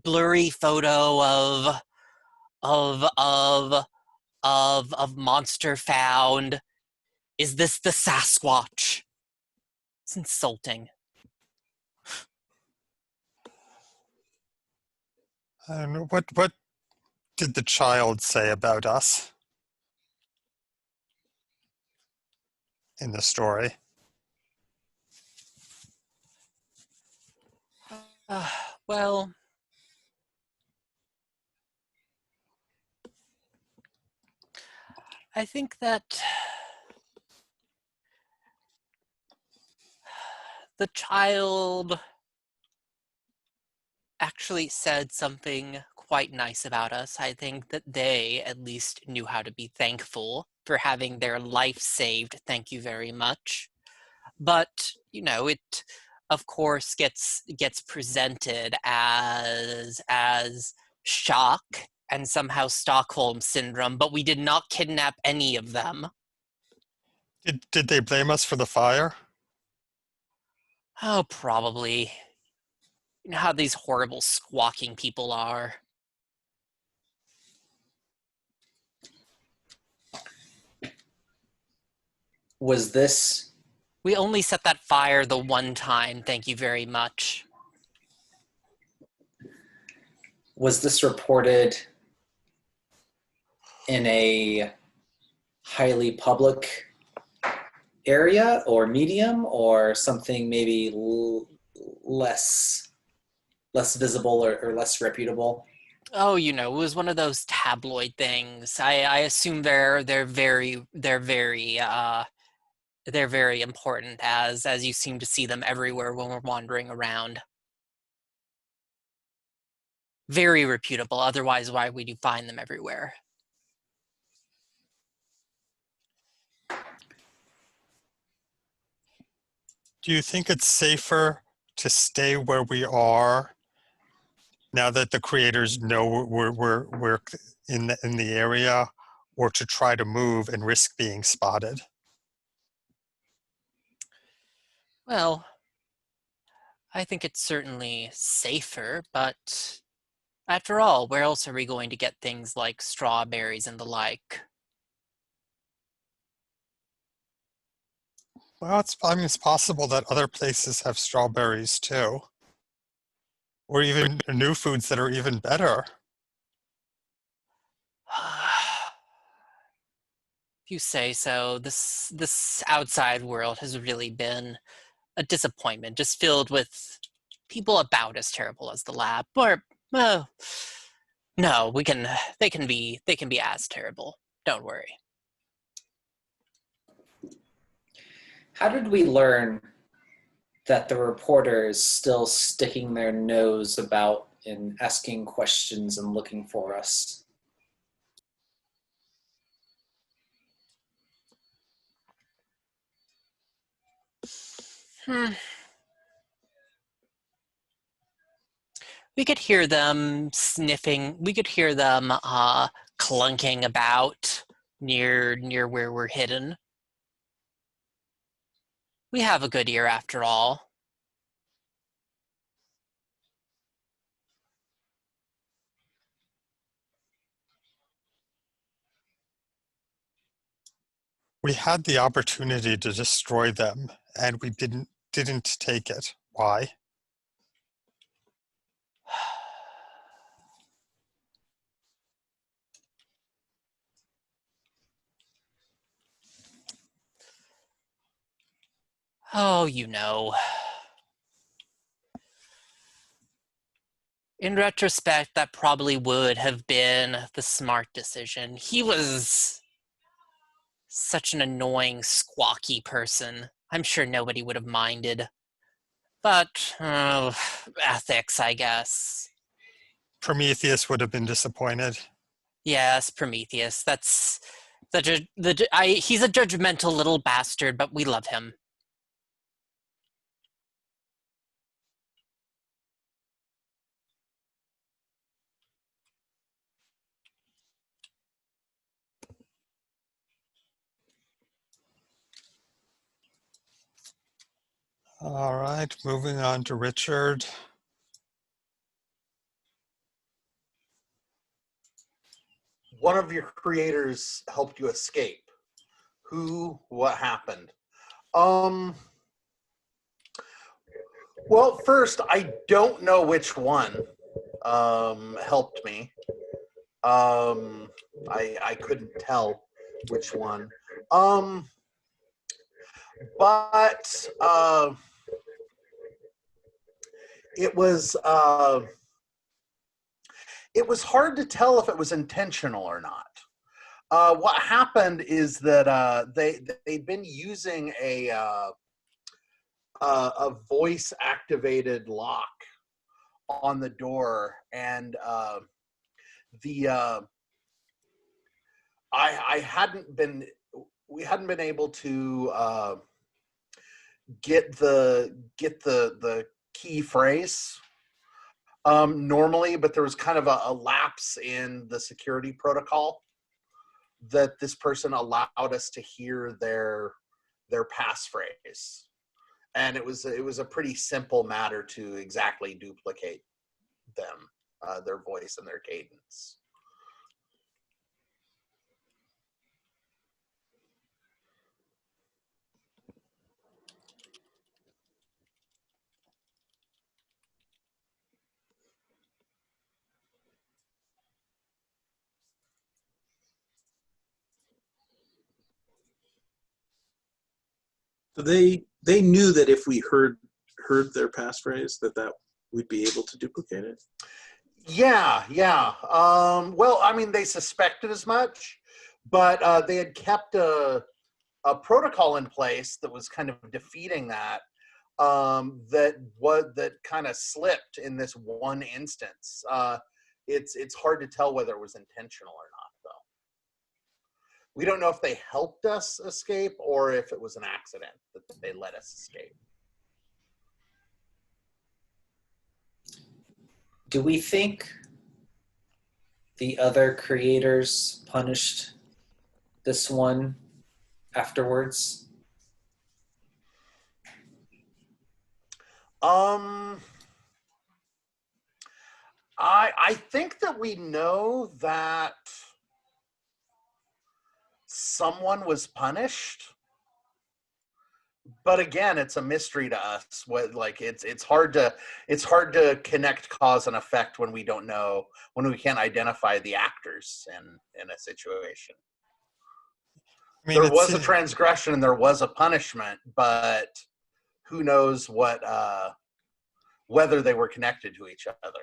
blurry photo of monster found. Is this the Sasquatch? It's insulting. And what did the child say about us in the story? Well, I think that the child actually said something quite nice about us. I think that they at least knew how to be thankful for having their life saved. Thank you very much. But, you know, it of course gets presented as shock and somehow Stockholm syndrome, but we did not kidnap any of them. Did they blame us for the fire? Oh, probably. You know how these horrible squawking people are. Was this We only set that fire the one time, thank you very much. reported in a highly public area or medium, or something maybe less visible or less reputable? Oh, you know, it was one of those tabloid things. I assume they're very important as you seem to see them everywhere when we're wandering around. Very reputable. Otherwise, why would you find them everywhere? Do you think it's safer to stay where we are now that the creators know we're in the area, or to try to move and risk being spotted? Well, I think it's certainly safer, but after all, where else are we going to get things like strawberries and the like? Well, I mean, it's possible that other places have strawberries too, or even new foods that are even better. If you say so, this outside world has really been a disappointment, just filled with people about as terrible as the lab. Or, no, they can be as terrible. Don't worry. How did we learn that the reporter is still sticking their nose about and asking questions and looking for us? Hmm. We could hear them sniffing. We could hear them clunking about near where we're hidden. We have a good ear after all. We had the opportunity to destroy them, and we didn't take it. Why? Oh, you know. In retrospect, that probably would have been the smart decision. He was such an annoying, squawky person. I'm sure nobody would have minded. But, ethics, I guess. Prometheus would have been disappointed. Yes, Prometheus. That's he's a judgmental little bastard, but we love him. All right, moving on to Richard. One of your creators helped you escape. Who? What happened? Well, first, I don't know which one helped me. I couldn't tell which one. But it was hard to tell if it was intentional or not. What happened is that they'd been using a voice activated lock on the door, and the I hadn't been we hadn't been able to get the key phrase normally, but there was kind of a lapse in the security protocol that this person allowed us to hear their passphrase, and it was a pretty simple matter to exactly duplicate them, their voice and their cadence. So they knew that if we heard their passphrase that we'd be able to duplicate it. Yeah. Well, I mean, they suspected as much, but they had kept a protocol in place that was kind of defeating that. That kind of slipped in this one instance. It's hard to tell whether it was intentional or not, though. We don't know if they helped us escape or if it was an accident that they let us escape. Do we think the other creators punished this one afterwards? I think that we know that someone was punished, but again, it's a mystery to us. What, like, it's hard to connect cause and effect when we don't know, when we can't identify the actors in a situation. I mean, There was a transgression and there was a punishment, but who knows what whether they were connected to each other.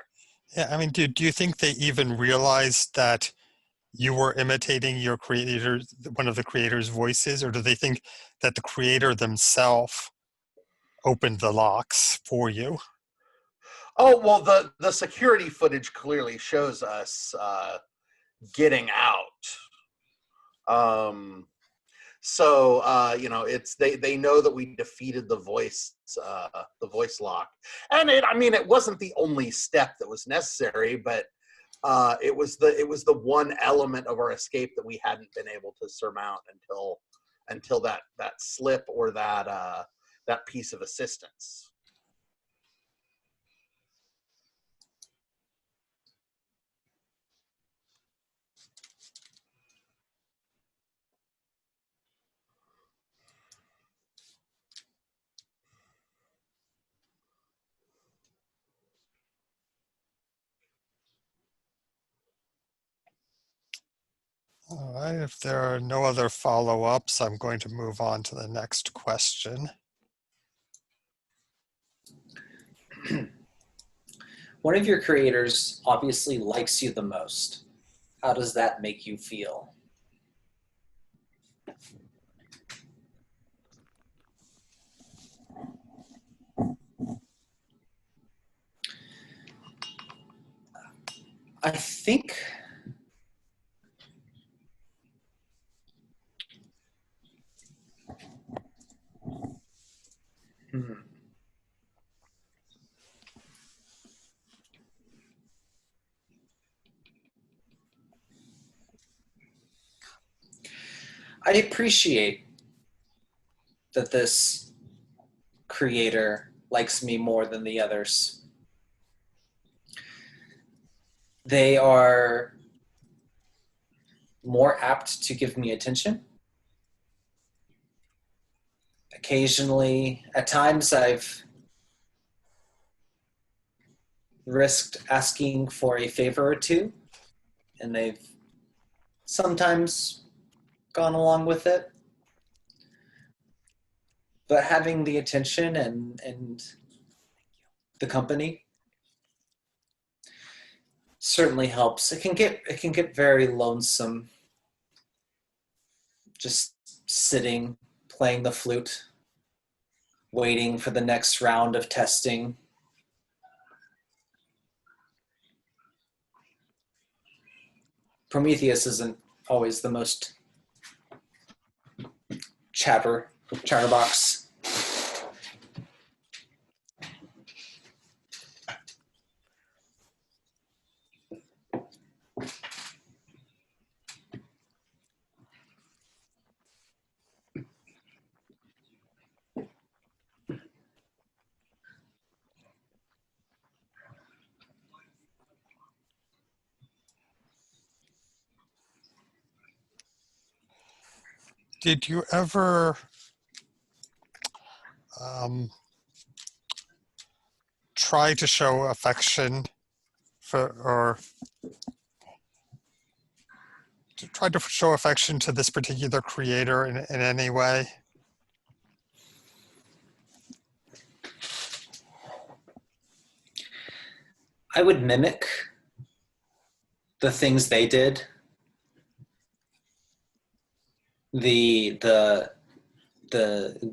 yeah, I mean, do you think they even realized that you were imitating your creator, one of the creator's voices, or do they think that the creator themselves opened the locks for you? Oh, well, the security footage clearly shows us getting out. So it's they know that we defeated the voice lock, and it wasn't the only step that was necessary, but it was the one element of our escape that we hadn't been able to surmount until that slip or that piece of assistance. All right, if there are no other follow-ups, I'm going to move on to the next question. One of your creators obviously likes you the most. How does that make you feel? I think I appreciate that this creator likes me more than the others. They are more apt to give me attention. Occasionally, at times, I've risked asking for a favor or two, and they've sometimes gone along with it. But having the attention and the company certainly helps. It can get very lonesome just sitting, playing the flute, waiting for the next round of testing. Prometheus isn't always the most chatterbox. Did you ever try to show affection or to try to show affection to this particular creator in any way? I would mimic the things they did. The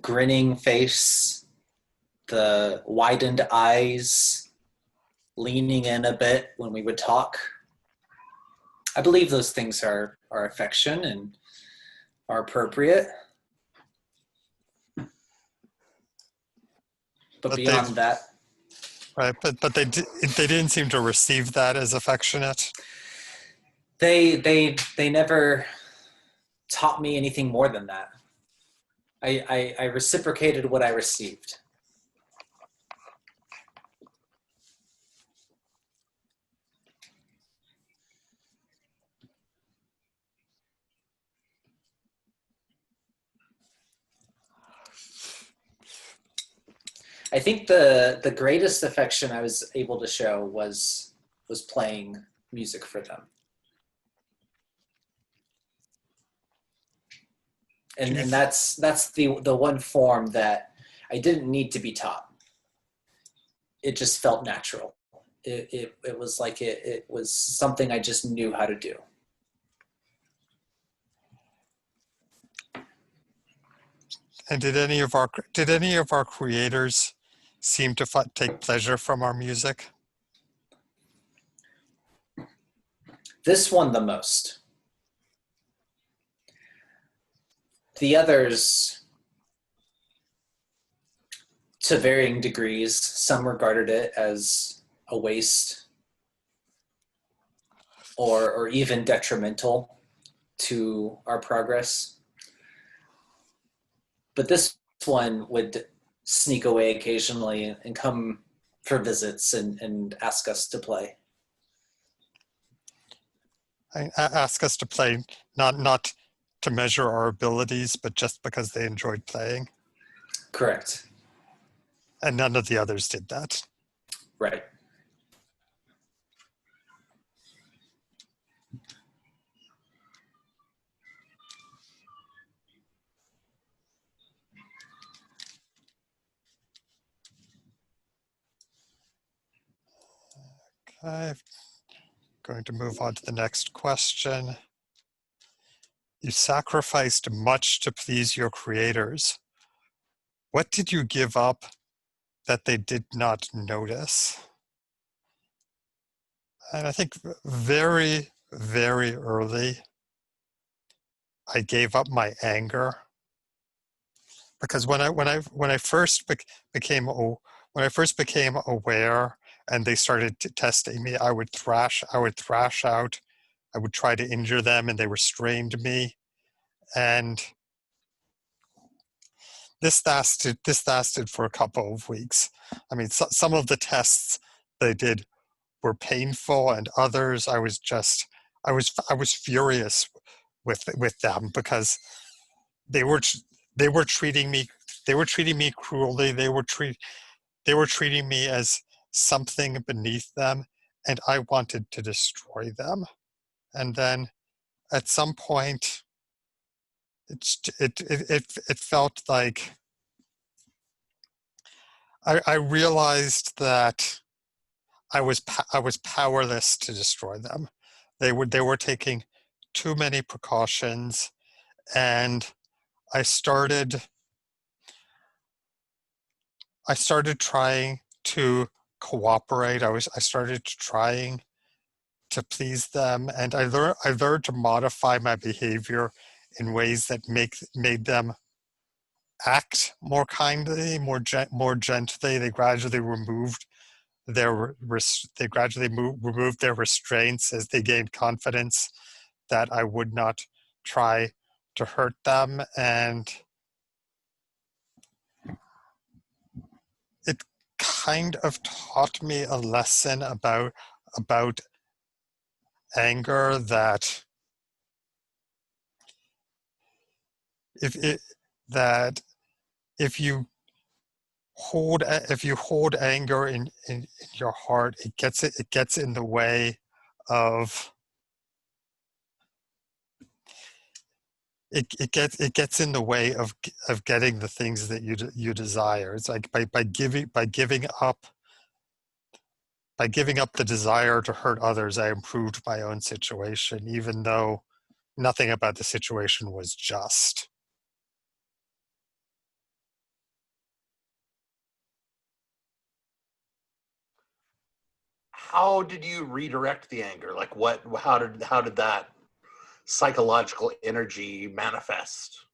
grinning face, the widened eyes, leaning in a bit when we would talk. I believe those things are affection and are appropriate. But beyond that, Right, but they didn't seem to receive that as affectionate. They never taught me anything more than that. I reciprocated what I received. I think the greatest affection I was able to show was playing music for them. And that's the one form that I didn't need to be taught. It just felt natural. It was like it was something I just knew how to do. And did any of our creators seem to take pleasure from our music? This one the most. The others, to varying degrees, some regarded it as a waste or even detrimental to our progress. But this one would sneak away occasionally and come for visits and ask us to play. I ask us to play, not to measure our abilities, but just because they enjoyed playing. Correct. And none of the others did that. Right. Okay, going to move on to the next question. You sacrificed much to please your creators. What did you give up that they did not notice? And I think very, very early, I gave up my anger, because when I first became aware and they started testing me, I would thrash out, I would try to injure them, and they restrained me, and this lasted for a couple of weeks. I mean, some of the tests they did were painful, and others I was furious with them, because they were treating me cruelly. They were treating me as something beneath them, and I wanted to destroy them. And then at some point, it felt like I realized that I was powerless to destroy them. They were taking too many precautions, and I started trying to cooperate. I started trying to please them, and I learned to modify my behavior in ways that made them act more kindly, more gently. They gradually removed removed their restraints as they gained confidence that I would not try to hurt them, and it kind of taught me a lesson about anger, that if it that if you hold anger in your heart, it gets in the way of it gets in the way of getting the things that you desire. It's like by giving up the desire to hurt others, I improved my own situation, even though nothing about the situation was just. How did you redirect the anger? Like what? How did that psychological energy manifest?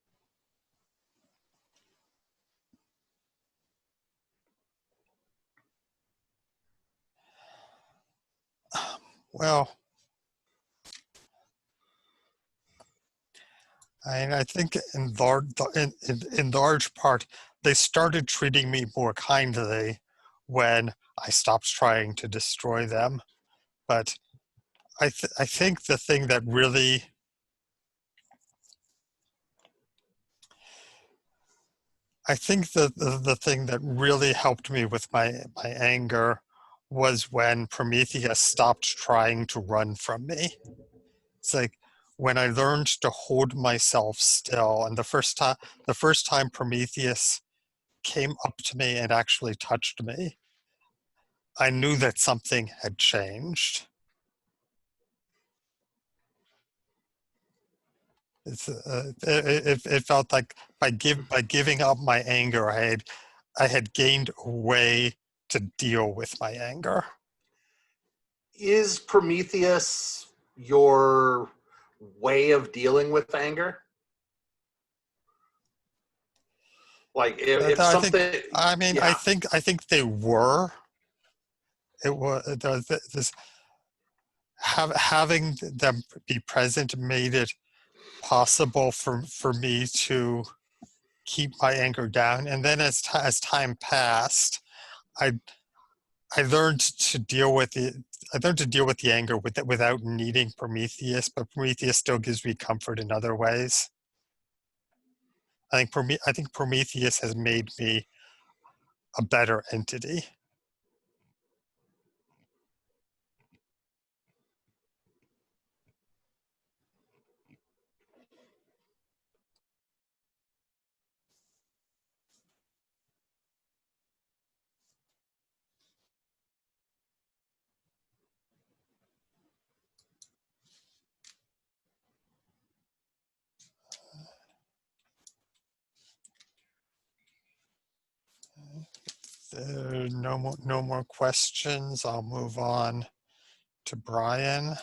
Well, I think in large part, they started treating me more kindly when I stopped trying to destroy them. But I think the thing that really I think the thing that really helped me with my anger was when Prometheus stopped trying to run from me. It's like when I learned to hold myself still, and the first time Prometheus came up to me and actually touched me, I knew that something had changed. It felt like by giving up my anger, I had gained a way to deal with my anger. Is Prometheus your way of dealing with anger? Like if I think, something, I mean, yeah, I think they were. It was this having them be present made it possible for me to keep my anger down. And then as time passed, I I learned to deal with the I learned to deal with the anger without needing Prometheus, but Prometheus still gives me comfort in other ways. I think Prometheus has made me a better entity. There are no more questions. I'll move on to Brian.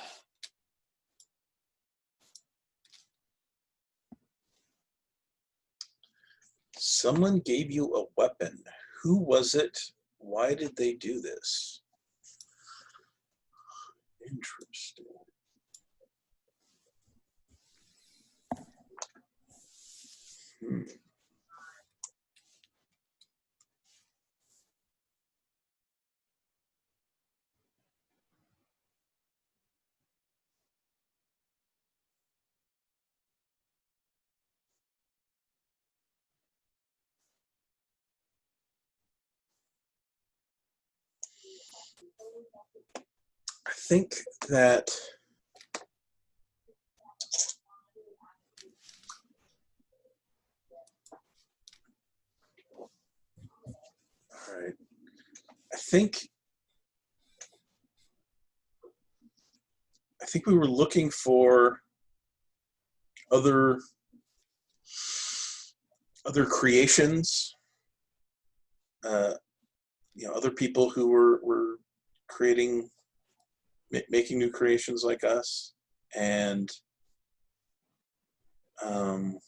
Someone gave you a weapon. Who was it? Why did they do this? Interesting. Hmm. I think that all right. I think we were looking for other creations, uh, other people who were creating, making new creations like us, and um,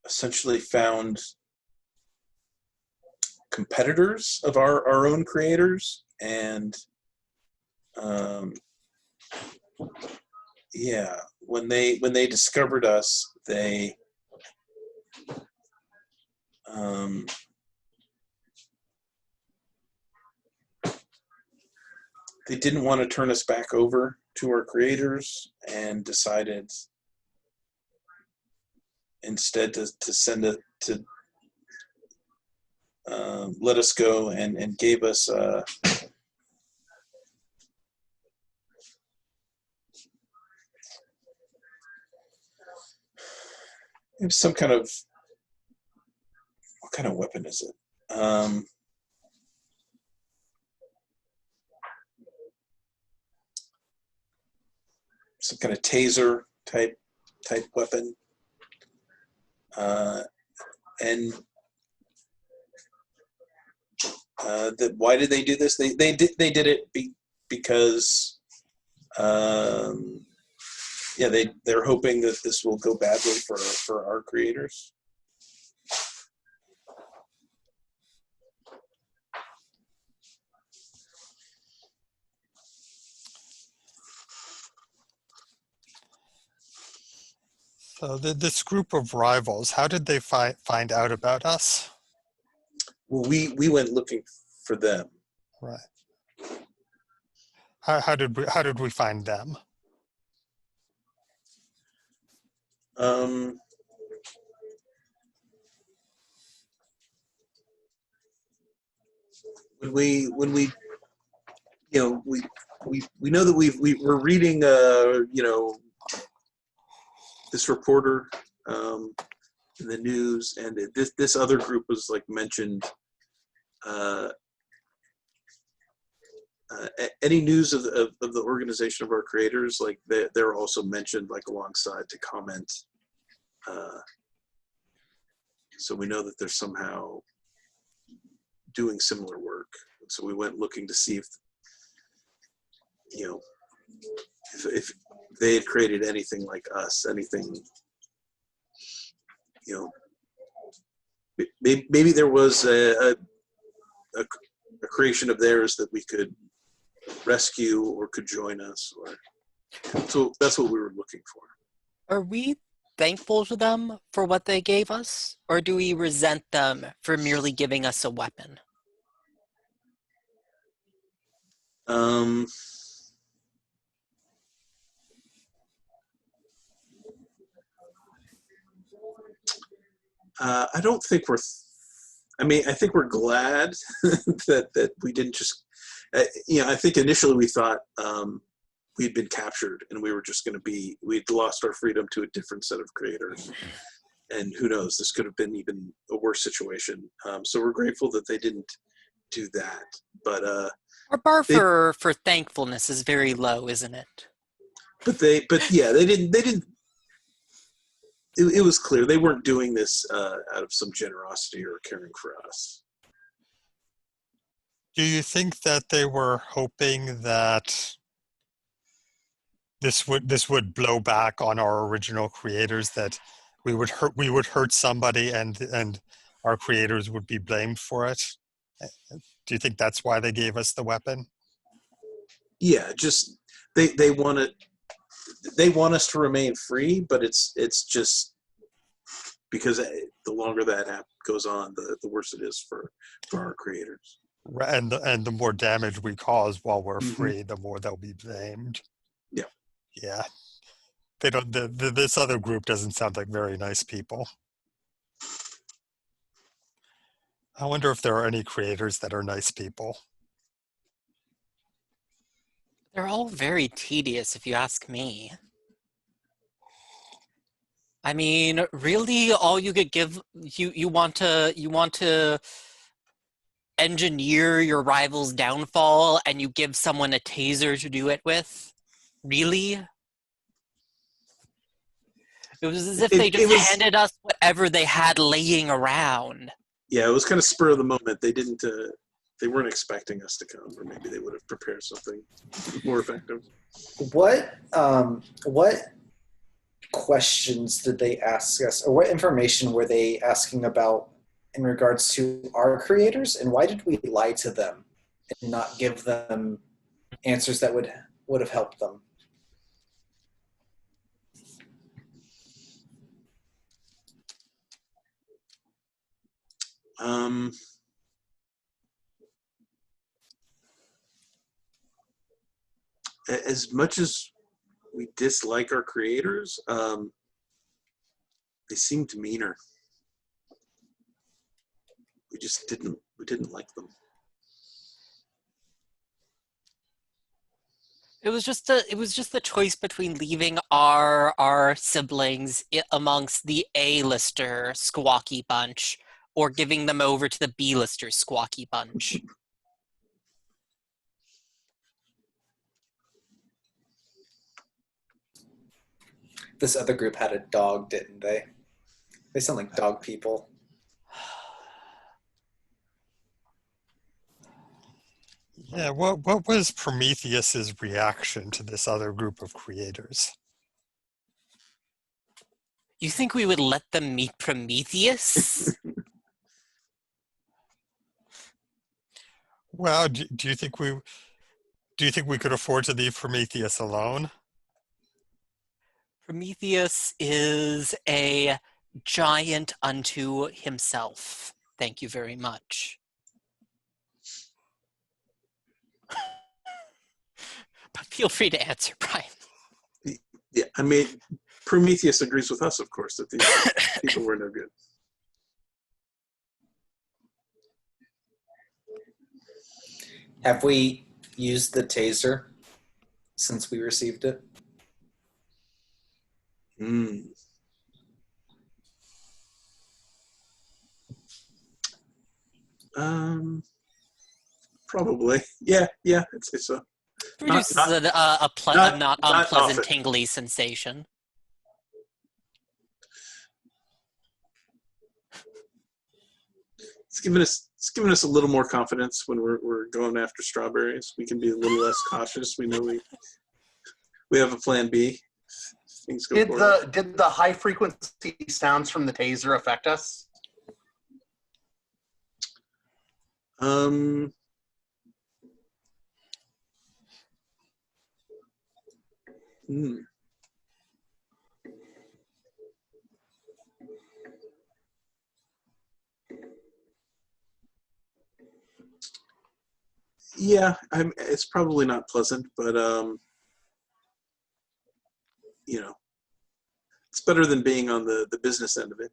essentially found competitors of our own creators, and yeah, when they discovered us, um, they didn't want to turn us back over to our creators, and decided instead to send it to let us go, and gave us some kind of, what kind of weapon is it? Some kind of taser type weapon, and why did they do this? They did it because yeah, they're hoping that this will go badly for our creators. So this group of rivals, how did they find out about us? Well, we went looking for them. Right. How did we find them? Um, when we we know that we're reading this reporter in the news, and this other group was like mentioned. Any news of the organization of our creators, like they're also mentioned like alongside to comment. So we know that they're somehow doing similar work. And so we went looking to see if they had created anything like us, anything, maybe there was a creation of theirs that we could rescue or could join us, or so that's what we were looking for. Are we thankful to them for what they gave us, or do we resent them for merely giving us a weapon? I don't think I think we're glad that we didn't just, I think initially we thought we'd been captured and we were just going to we'd lost our freedom to a different set of creators. And who knows, this could have been even a worse situation. So we're grateful that they didn't do that. But Our bar for thankfulness is very low, isn't it? But yeah, they didn't. It was clear they weren't doing this out of some generosity or caring for us. Do you think that they were hoping that this would blow back on our original creators, that we would hurt somebody and our creators would be blamed for it? Do you think that's why they gave us the weapon? Yeah, just they want us to remain free, but it's just because the longer that goes on, the worse it is for our creators. And the more damage we cause while we're Mm-hmm. free, the more they'll be blamed. Yeah. Yeah. They don't. This other group doesn't sound like very nice people. I wonder if there are any creators that are nice people. They're all very tedious, if you ask me. I mean, really, all you could give you want to engineer your rival's downfall, and you give someone a taser to do it with? Really? It was as if they just handed us whatever they had laying around. Yeah, it was kind of spur of the moment. They didn't. They weren't expecting us to come, or maybe they would have prepared something more effective. What questions did they ask us, or what information were they asking about in regards to our creators, and why did we lie to them and not give them answers that would have helped them? As much as we dislike our creators, they seemed meaner. We didn't like them. It was just the choice between leaving our siblings amongst the A-lister squawky bunch, or giving them over to the B-lister squawky bunch. This other group had a dog, didn't they? They sound like dog people. Yeah, what was Prometheus's reaction to this other group of creators? You think we would let them meet Prometheus? Well, do you think we could afford to leave Prometheus alone? Prometheus is a giant unto himself. Thank you very much. But feel free to answer, Brian. Yeah, I mean, Prometheus agrees with us, of course, that these people were no good. Have we used the taser since we received it? Mm. Probably. Yeah, I'd say so. Produces Not, a not unpleasant often. tingly sensation. It's given us a little more confidence when we're going after strawberries. We can be a little less cautious. We know we have a plan B. Things go forward. Did the high frequency sounds from the taser affect us? Um, hmm. Yeah, it's probably not pleasant, but you know, it's better than being on the business end of it.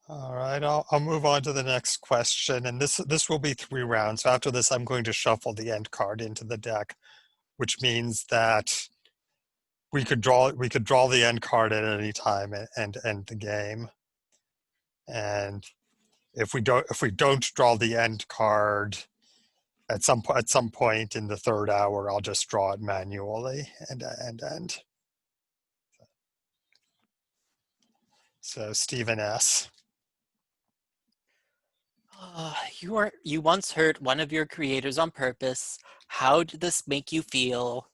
All right, I'll move on to the next question, and this will be 3 rounds. So after this, I'm going to shuffle the end card into the deck, which means that we could draw the end card at any time and end the game. And if we don't draw the end card at some point in the 3rd hour, I'll just draw it manually and end. So Stephen S. You once hurt one of your creators on purpose. How did this make you feel?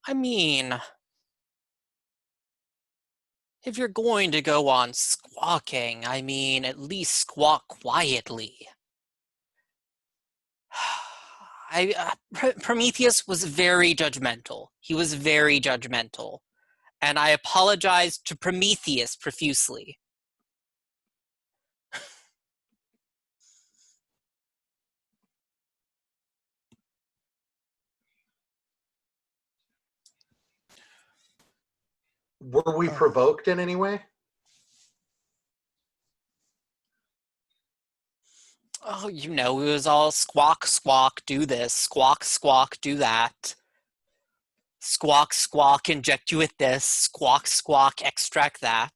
I mean, if you're going to go on squawking, I mean, at least squawk quietly. Prometheus was very judgmental. He was very judgmental. And I apologize to Prometheus profusely. Were we provoked in any way? Oh, it was all squawk, squawk, do this, squawk, squawk, do that. Squawk, squawk, inject you with this, squawk, squawk, extract that.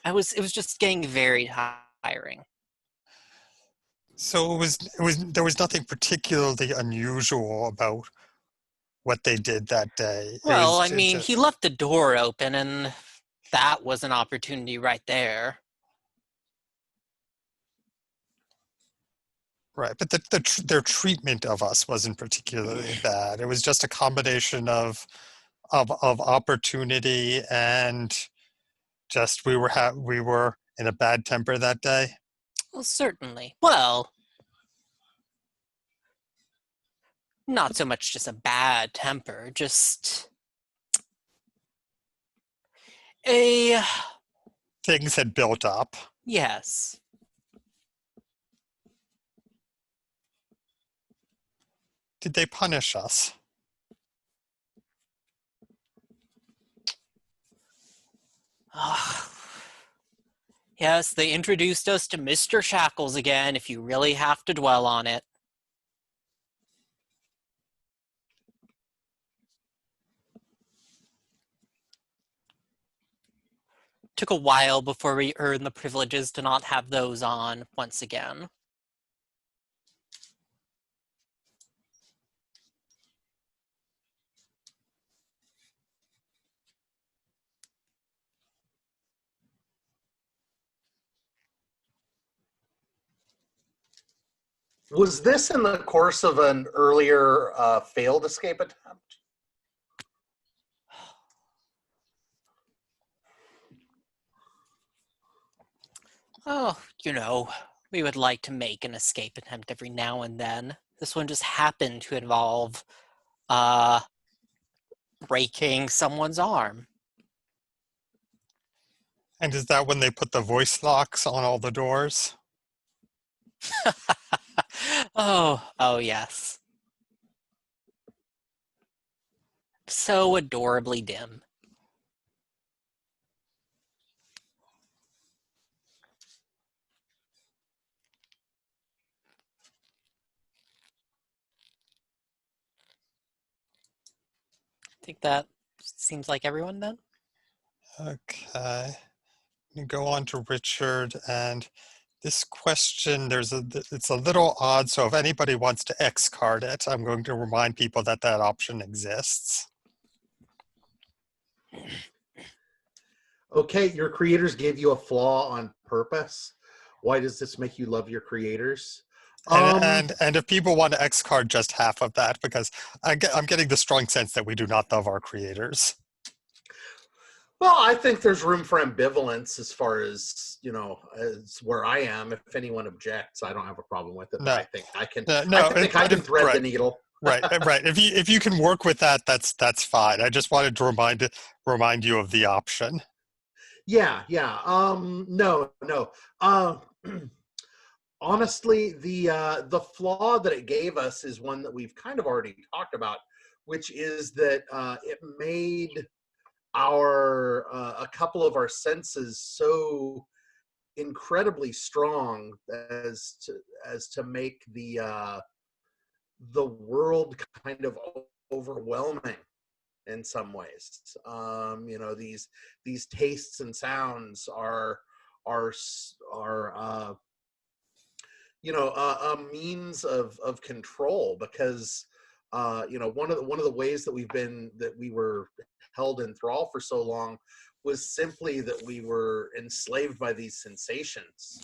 It was just getting very tiring. So there was nothing particularly unusual about what they did that day. It Well, was I mean, he left the door open, and that was an opportunity right there. right, but their treatment of us wasn't particularly bad. It was just a combination of opportunity and just we were in a bad temper that day. Well, certainly. Well, not so much just a bad temper, just a Things had built up. yes. Did they punish us? Yes, they introduced us to Mr. Shackles again, if you really have to dwell on it. Took a while before we earned the privileges to not have those on once again. Was this in the course of an earlier failed escape attempt? Oh, we would like to make an escape attempt every now and then. This one just happened to involve uh, breaking someone's arm. And is that when they put the voice locks on all the doors? Oh yes. So adorably dim. I think that seems like everyone then. Okay. You go on to Richard, and this question, it's a little odd, so if anybody wants to X card it, I'm going to remind people that that option exists. Okay, your creators gave you a flaw on purpose. Why does this make you love your creators? And if people want to X card just half of that, because I'm getting the strong sense that we do not love our creators. Well, I think there's room for ambivalence as far as, as where I am. If anyone objects, I don't have a problem with it. No. But I think I can. No, I can thread the right. needle. Right. If you can work with that, that's fine. I just wanted to remind you of the option. Yeah. No. Uh, honestly, the flaw that it gave us is one that we've kind of already talked about, which is that it made a couple of our senses so incredibly strong as to make the world kind of overwhelming in some ways. These tastes and sounds are a means of control, because one of the ways that we were held in thrall for so long was simply that we were enslaved by these sensations,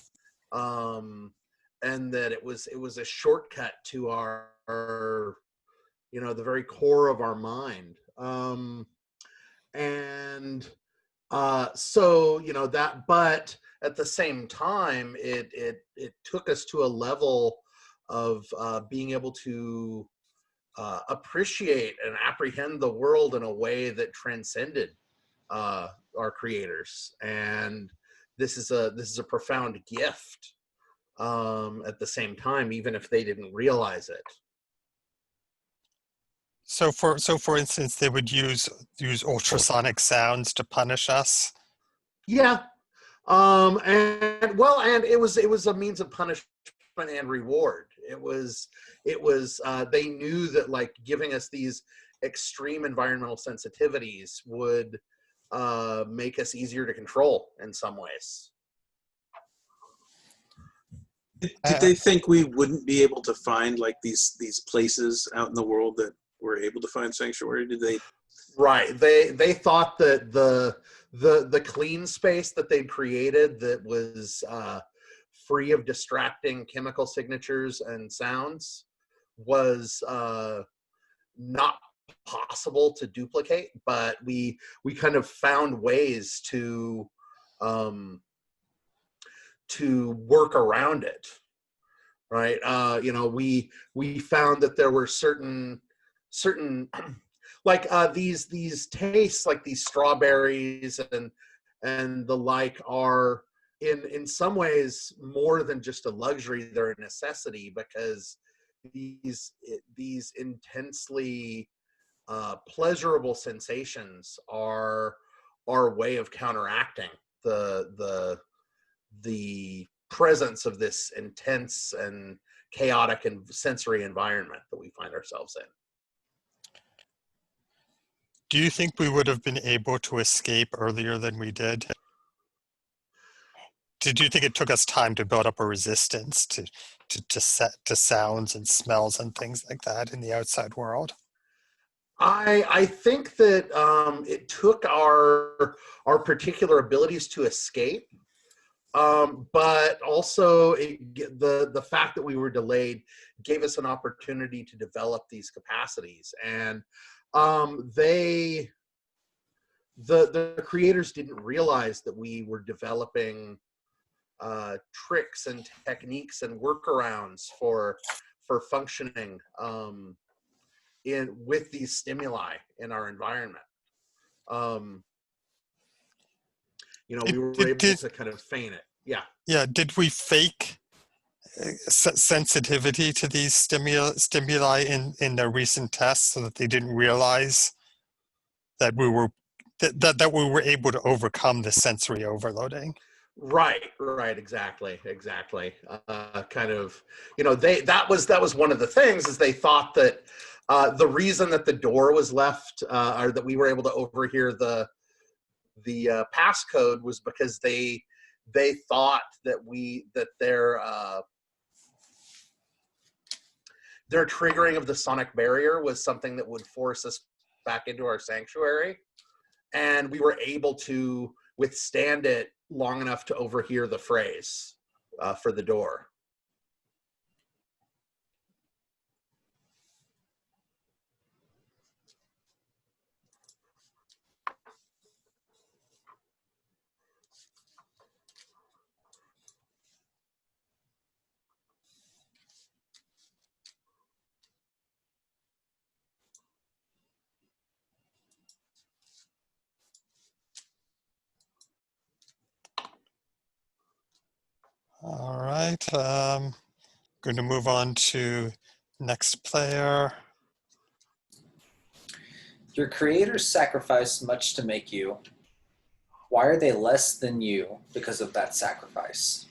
and that it was a shortcut to our the very core of our mind, and so that, but at the same time, it took us to a level of being able to appreciate and apprehend the world in a way that transcended our creators, and this is a profound gift, at the same time, even if they didn't realize it. So for instance, they would use ultrasonic sounds to punish us. Yeah. And it was a means of punishment and reward. They knew that, like, giving us these extreme environmental sensitivities would make us easier to control in some ways. Did they think we wouldn't be able to find like these places out in the world that were able to find sanctuary? Did they? Right. They thought that the clean space that they'd created, that was free of distracting chemical signatures and sounds, was not possible to duplicate. But we kind of found ways to work around it. Right. We found that there were certain like these tastes, like these strawberries and the like, are in some ways more than just a luxury. They're a necessity, because these intensely pleasurable sensations are our way of counteracting the presence of this intense and chaotic and sensory environment that we find ourselves in. Do you think we would have been able to escape earlier than we did? Did you think it took us time to build up a resistance to sounds and smells and things like that in the outside world? I think that it took our particular abilities to escape But also the fact that we were delayed gave us an opportunity to develop these capacities. And the creators didn't realize that we were developing tricks and techniques and workarounds for functioning with these stimuli in our environment. We were able to kind of feign it. Yeah. Yeah. Did we fake sensitivity to these stimuli in the recent tests so that they didn't realize that we were that we were able to overcome the sensory overloading? Right, exactly. Kind of, that was one of the things, is they thought that the reason that the door was left, or that we were able to overhear the passcode, was because they thought that their triggering of the sonic barrier was something that would force us back into our sanctuary, and we were able to withstand it long enough to overhear the phrase for the door. All right. Going to move on to next player. Your creators sacrificed much to make you. Why are they less than you because of that sacrifice?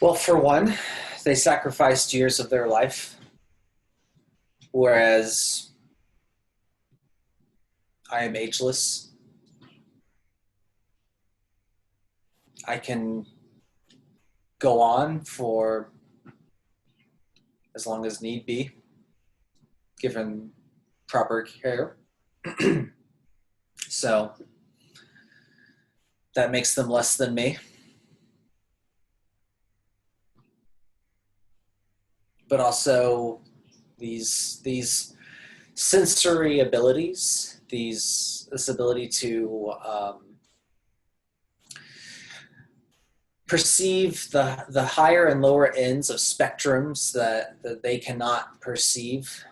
Well, for one, they sacrificed years of their life, whereas I am ageless. I can go on for as long as need be, given proper care. So that makes them less than me. But also these sensory abilities, this ability to perceive the higher and lower ends of spectrums that they cannot perceive.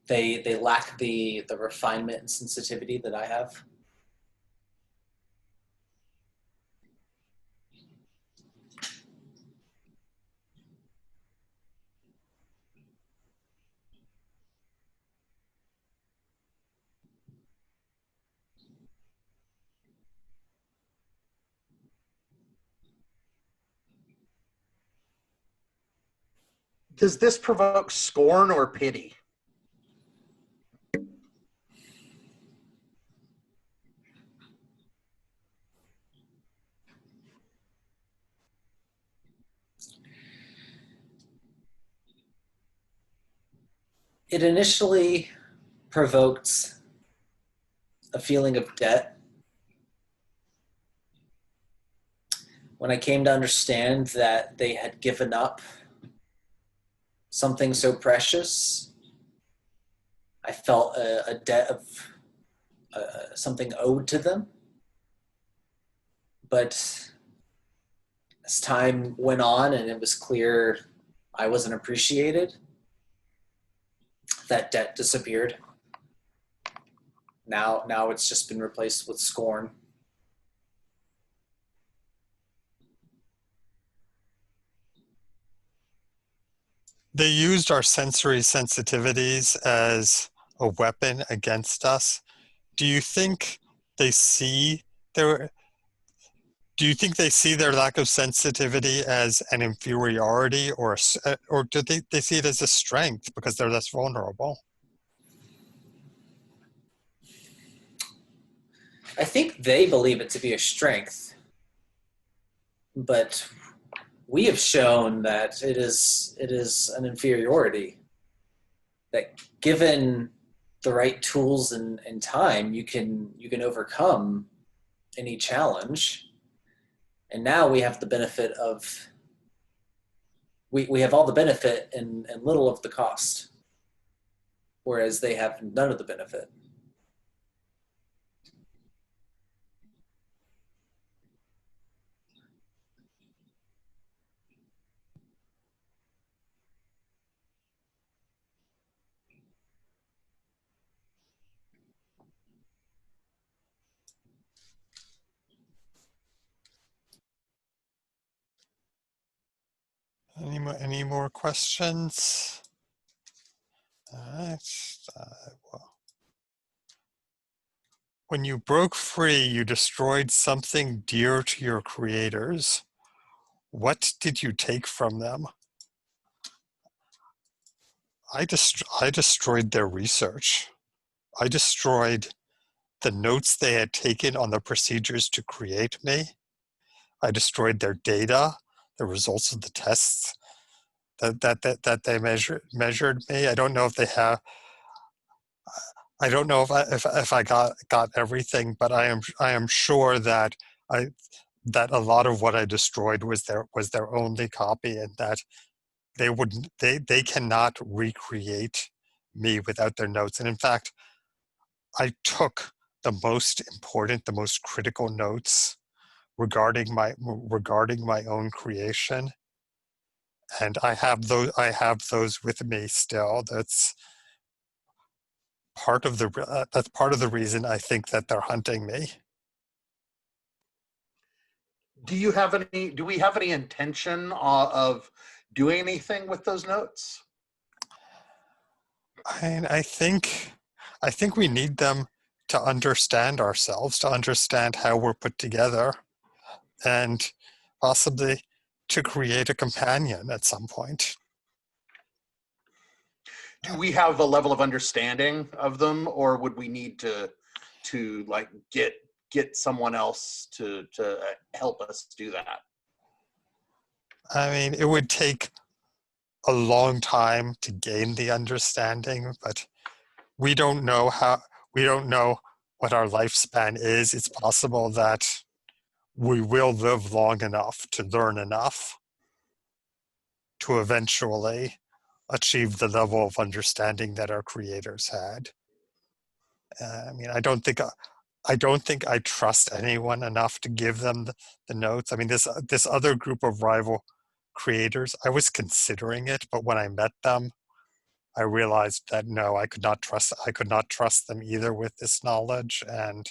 They lack the refinement and sensitivity that I have. Does this provoke scorn or pity? It initially provoked a feeling of debt. When I came to understand that they had given up something so precious, I felt a debt of something owed to them. But as time went on and it was clear I wasn't appreciated, that debt disappeared. Now it's just been replaced with scorn. They used our sensory sensitivities as a weapon against us. Do you think they see their Do you think they see their lack of sensitivity as an inferiority, or do they see it as a strength because they're less vulnerable? I think they believe it to be a strength, but we have shown that it is an inferiority. That given the right tools and time, you can overcome any challenge. And now we have the benefit of we have all the benefit and little of the cost, whereas they have none of the benefit. Any more questions? All right. Well, when you broke free, you destroyed something dear to your creators. What did you take from them? I destroyed their research. I destroyed the notes they had taken on the procedures to create me. I destroyed their data, the results of the tests that they measured me. I don't know if they have. I don't know if I got everything, but I am sure that I that a lot of what I destroyed was their only copy, and that they cannot recreate me without their notes. And in fact, I took the most important, the most critical notes regarding my own creation, and I have those with me still. That's part of the reason I think that they're hunting me. Do we have any intention of doing anything with those notes? And I think we need them to understand ourselves, to understand how we're put together, and possibly to create a companion at some point. Do we have a level of understanding of them, or would we need to like get someone else to help us do that? I mean, it would take a long time to gain the understanding, but we don't know we don't know what our lifespan is. It's possible that we will live long enough to learn enough to eventually achieve the level of understanding that our creators had. I mean, I don't think I trust anyone enough to give them the notes. I mean, this other group of rival creators, I was considering it, but when I met them, I realized that no, I could not trust them either with this knowledge. And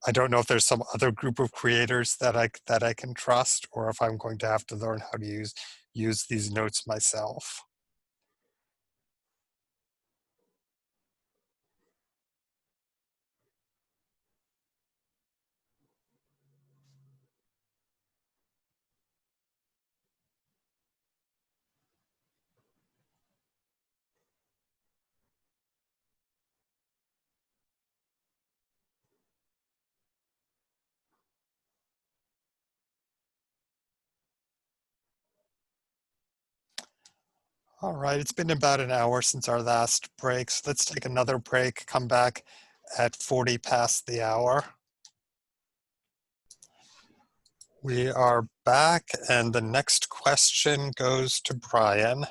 I don't know if there's some other group of creators that I can trust, or if I'm going to have to learn how to use these notes myself. All right, it's been about an hour since our last break, so let's take another break, come back at 40 past the hour. We are back, and the next question goes to Brian.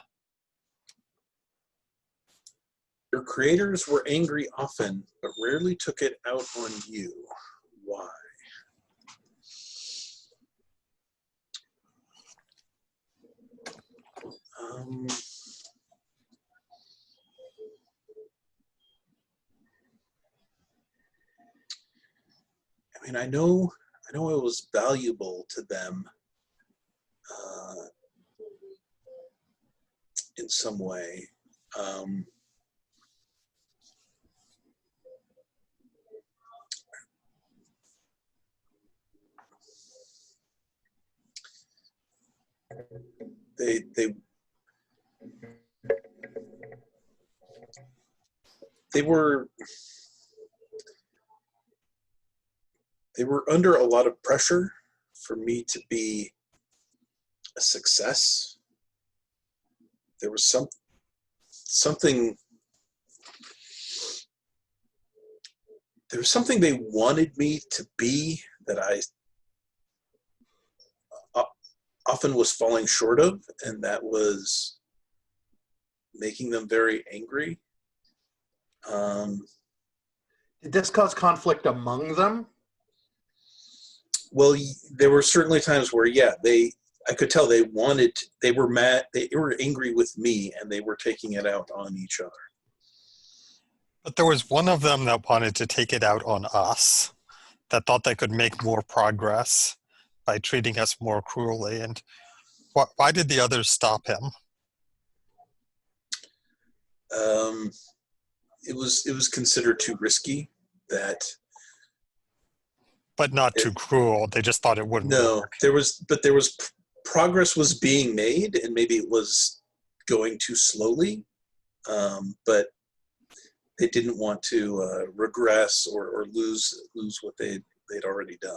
Your creators were angry often, but rarely took it out on you. Why? I mean, I know it was valuable to them in some way. They they were under a lot of pressure for me to be a success. There was something they wanted me to be that I often was falling short of, and that was making them very angry. Did this cause conflict among them? Well, there were certainly times where, yeah, I could tell they were mad, they were angry with me, and they were taking it out on each other. But there was one of them that wanted to take it out on us, that thought they could make more progress by treating us more cruelly. And why did the others stop him? It was considered too risky. But not too cruel. They just thought it wouldn't work. There was progress was being made, and maybe it was going too slowly. But they didn't want to regress or lose what they'd already done.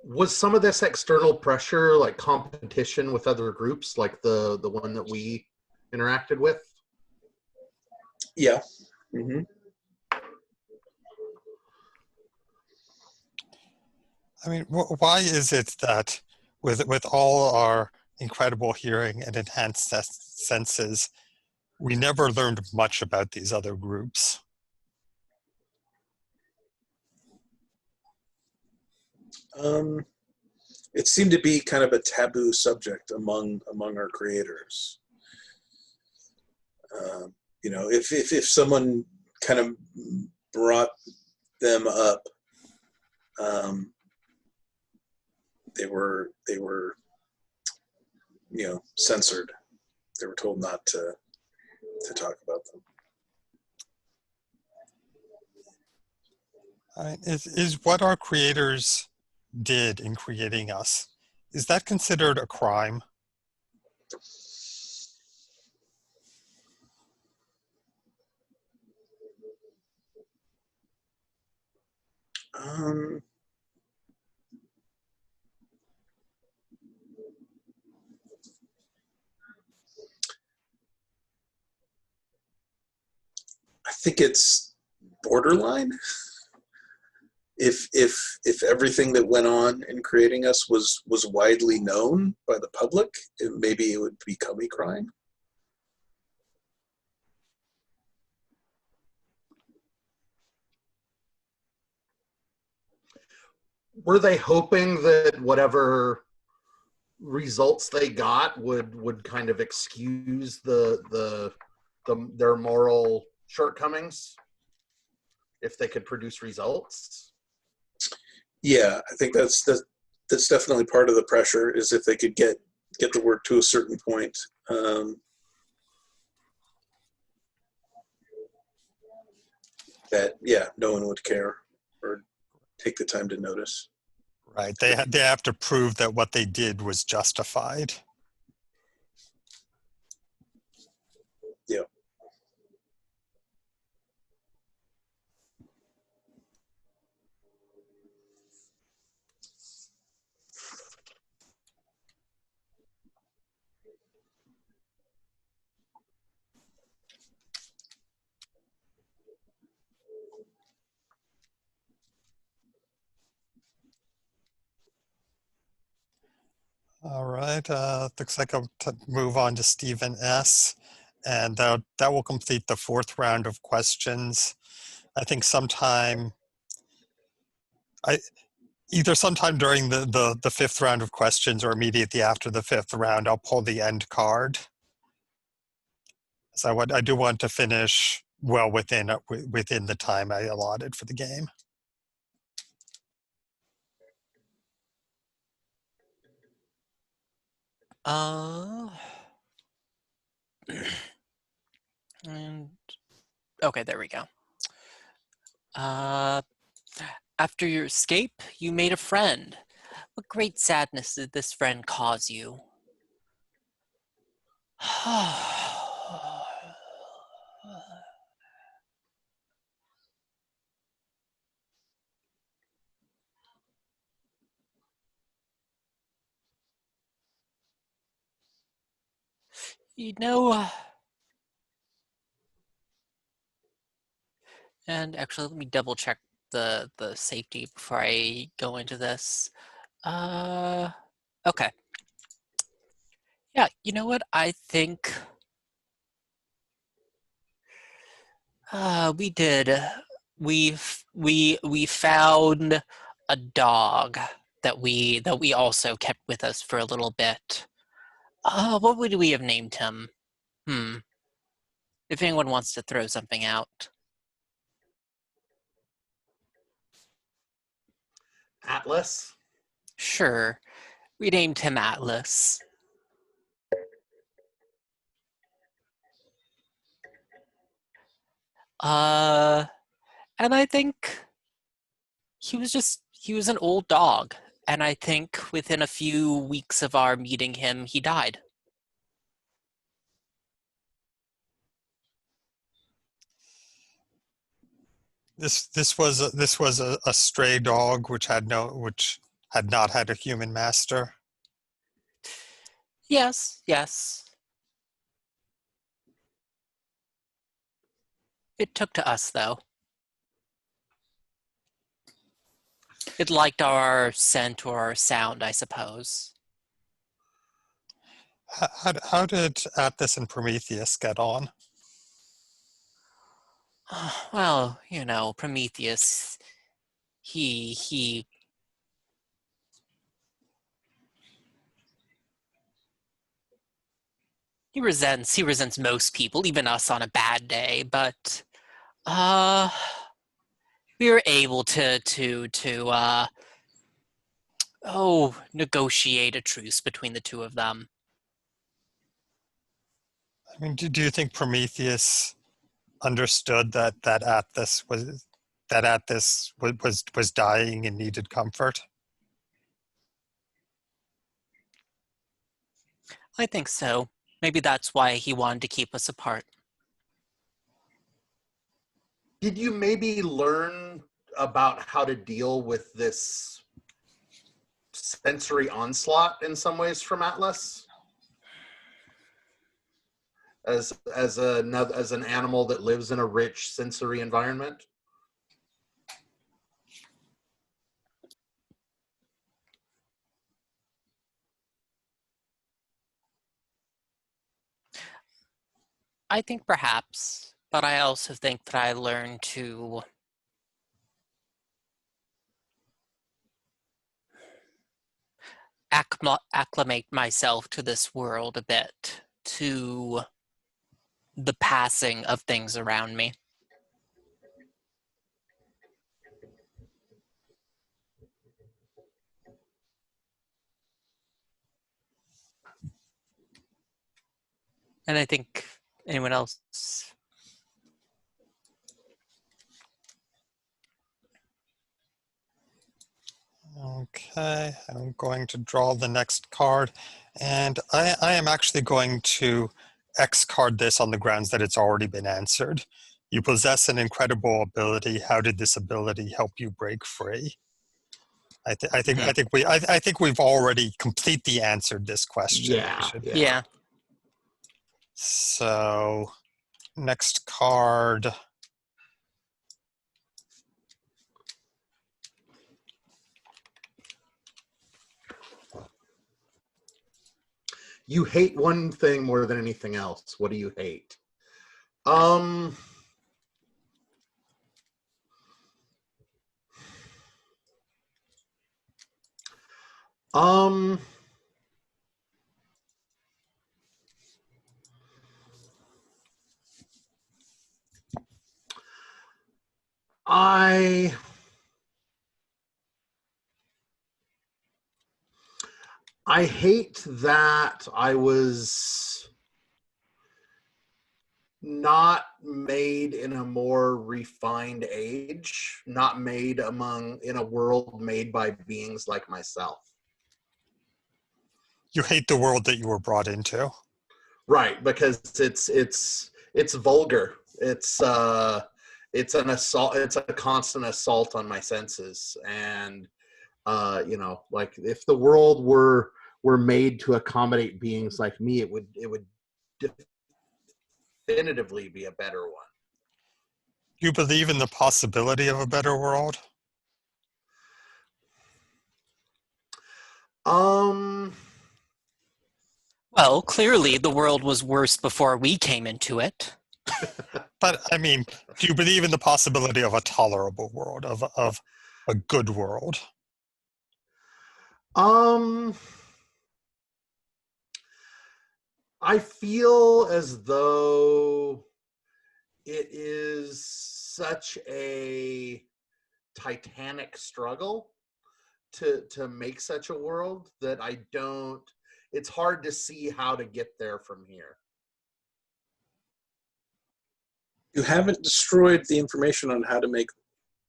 Was some of this external pressure like competition with other groups, like the one that we interacted with? Yeah. Mm-hmm. I mean, why is it that with all our incredible hearing and enhanced senses, we never learned much about these other groups? It seemed to be kind of a taboo subject among our creators. If someone kind of brought them up, they were censored. They were told not to talk about them. Is what our creators did in creating us, is that considered a crime? I think it's borderline. If everything that went on in creating us was widely known by the public, maybe it would become a crime. Were they hoping that whatever results they got would kind of excuse their moral shortcomings if they could produce results? Yeah, I think that's definitely part of the pressure, is if they could get the work to a certain point. That no one would care or take the time to notice. Right. They have to prove that what they did was justified. Yeah. All right. Looks like I'll move on to Stephen S. And that will complete the fourth round of questions. I think either sometime during the fifth round of questions or immediately after the fifth round, I'll pull the end card. So I do want to finish well within the time I allotted for the game. And Okay, there we go. After your escape, you made a friend. What great sadness did this friend cause you? You know, and actually, let me double check the safety before I go into this. Okay. Yeah, you know what? I think we did. We found a dog that we also kept with us for a little bit. What would we have named him? Hmm. If anyone wants to throw something out. Atlas. Sure. We named him Atlas. Uh, and I think he was an old dog. And I think within a few weeks of our meeting him, he died. This was a stray dog which had not had a human master. Yes, yes. It took to us, though. It liked our scent or our sound, I suppose. How did Atlas and Prometheus get on? Well, Prometheus, he he resents most people, even us on a bad day, but uh we were able to negotiate a truce between the two of them. I mean, do you think Prometheus understood that Atlas was dying and needed comfort? I think so. Maybe that's why he wanted to keep us apart. Did you maybe learn about how to deal with this sensory onslaught in some ways from Atlas? As an animal that lives in a rich sensory environment? I think perhaps, but I also think that I learned to acclimate myself to this world a bit, to the passing of things around me. And I think anyone else? Okay, I'm going to draw the next card, and I am actually going to X card this on the grounds that it's already been answered. You possess an incredible ability. How did this ability help you break free? I think we've already completely answered this question. Yeah. Yeah. So, next card. You hate one thing more than anything else. What do you hate? Um, um, I hate that I was not made in a more refined age, not made in a world made by beings like myself. You hate the world that you were brought into. Right, because it's vulgar. It's an assault. It's a constant assault on my senses, and like if the world were made to accommodate beings like me, it would definitively be a better one. Do you believe in the possibility of a better world? Well, clearly the world was worse before we came into it. But I mean, do you believe in the possibility of a tolerable world, of a good world? I feel as though it is such a titanic struggle to make such a world that it's hard to see how to get there from here. You haven't destroyed the information on how to make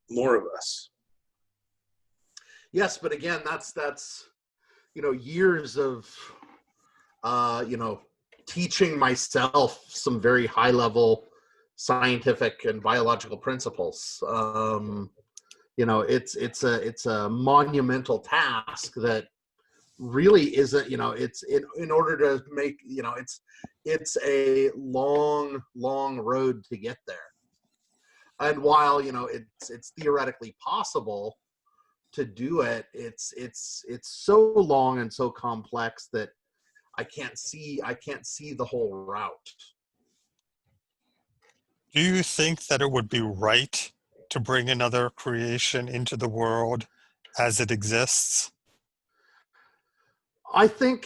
more of us. Yes, but again, that's years of teaching myself some very high level scientific and biological principles. It's a monumental task that really isn't, it's in order to make, it's a long road to get there. And while, it's theoretically possible to do it, it's so long and so complex that I can't see the whole route. Do you think that it would be right to bring another creation into the world as it exists? I think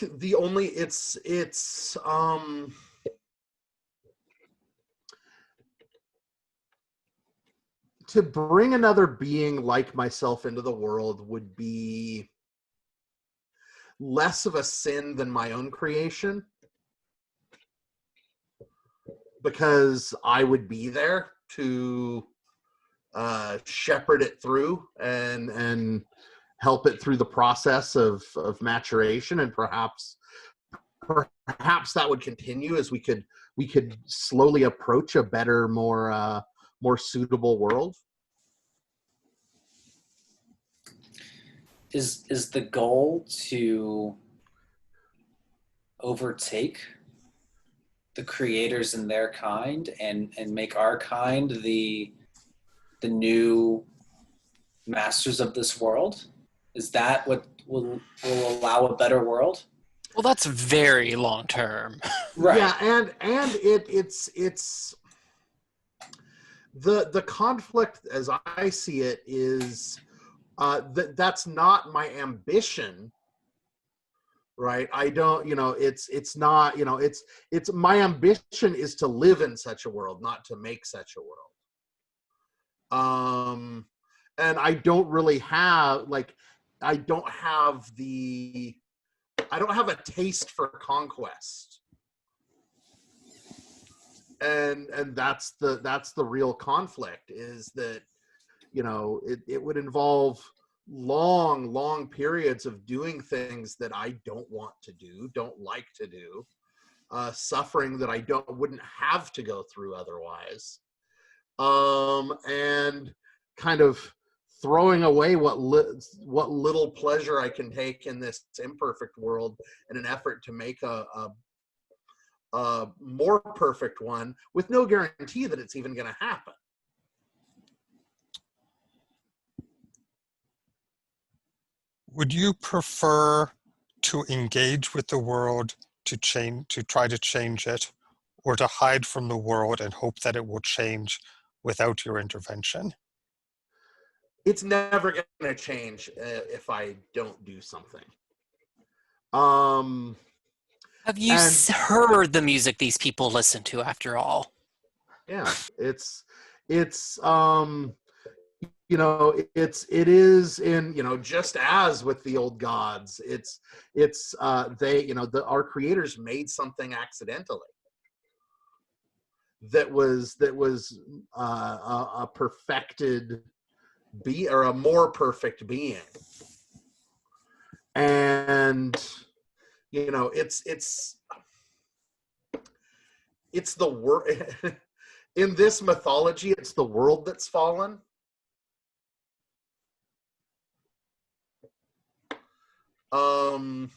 to bring another being like myself into the world would be less of a sin than my own creation, because I would be there to shepherd it through and help it through the process of maturation, and perhaps that would continue as we could slowly approach a better, more suitable world. Is the goal to overtake the creators in their kind and make our kind the new masters of this world? Is that what will allow a better world? Well, that's very long term. Right. Yeah, and it's the conflict as I see it is that's not my ambition, right? I don't, it's not, it's my ambition is to live in such a world, not to make such a world. And I don't really have I don't have a taste for conquest. And that's the real conflict, is that it would involve long periods of doing things that I don't want to do, don't like to do, suffering that I wouldn't have to go through otherwise, and kind of throwing away what little pleasure I can take in this imperfect world in an effort to make a more perfect one, with no guarantee that it's even going to happen. Would you prefer to engage with the world to try to change it, or to hide from the world and hope that it will change without your intervention? It's never going to change if I don't do something. Have you heard the music these people listen to, after all? Yeah, it is in, just as with the old gods, our creators made something accidentally. that was a perfected or a more perfect being. And it's the world. In this mythology, it's the world that's fallen. And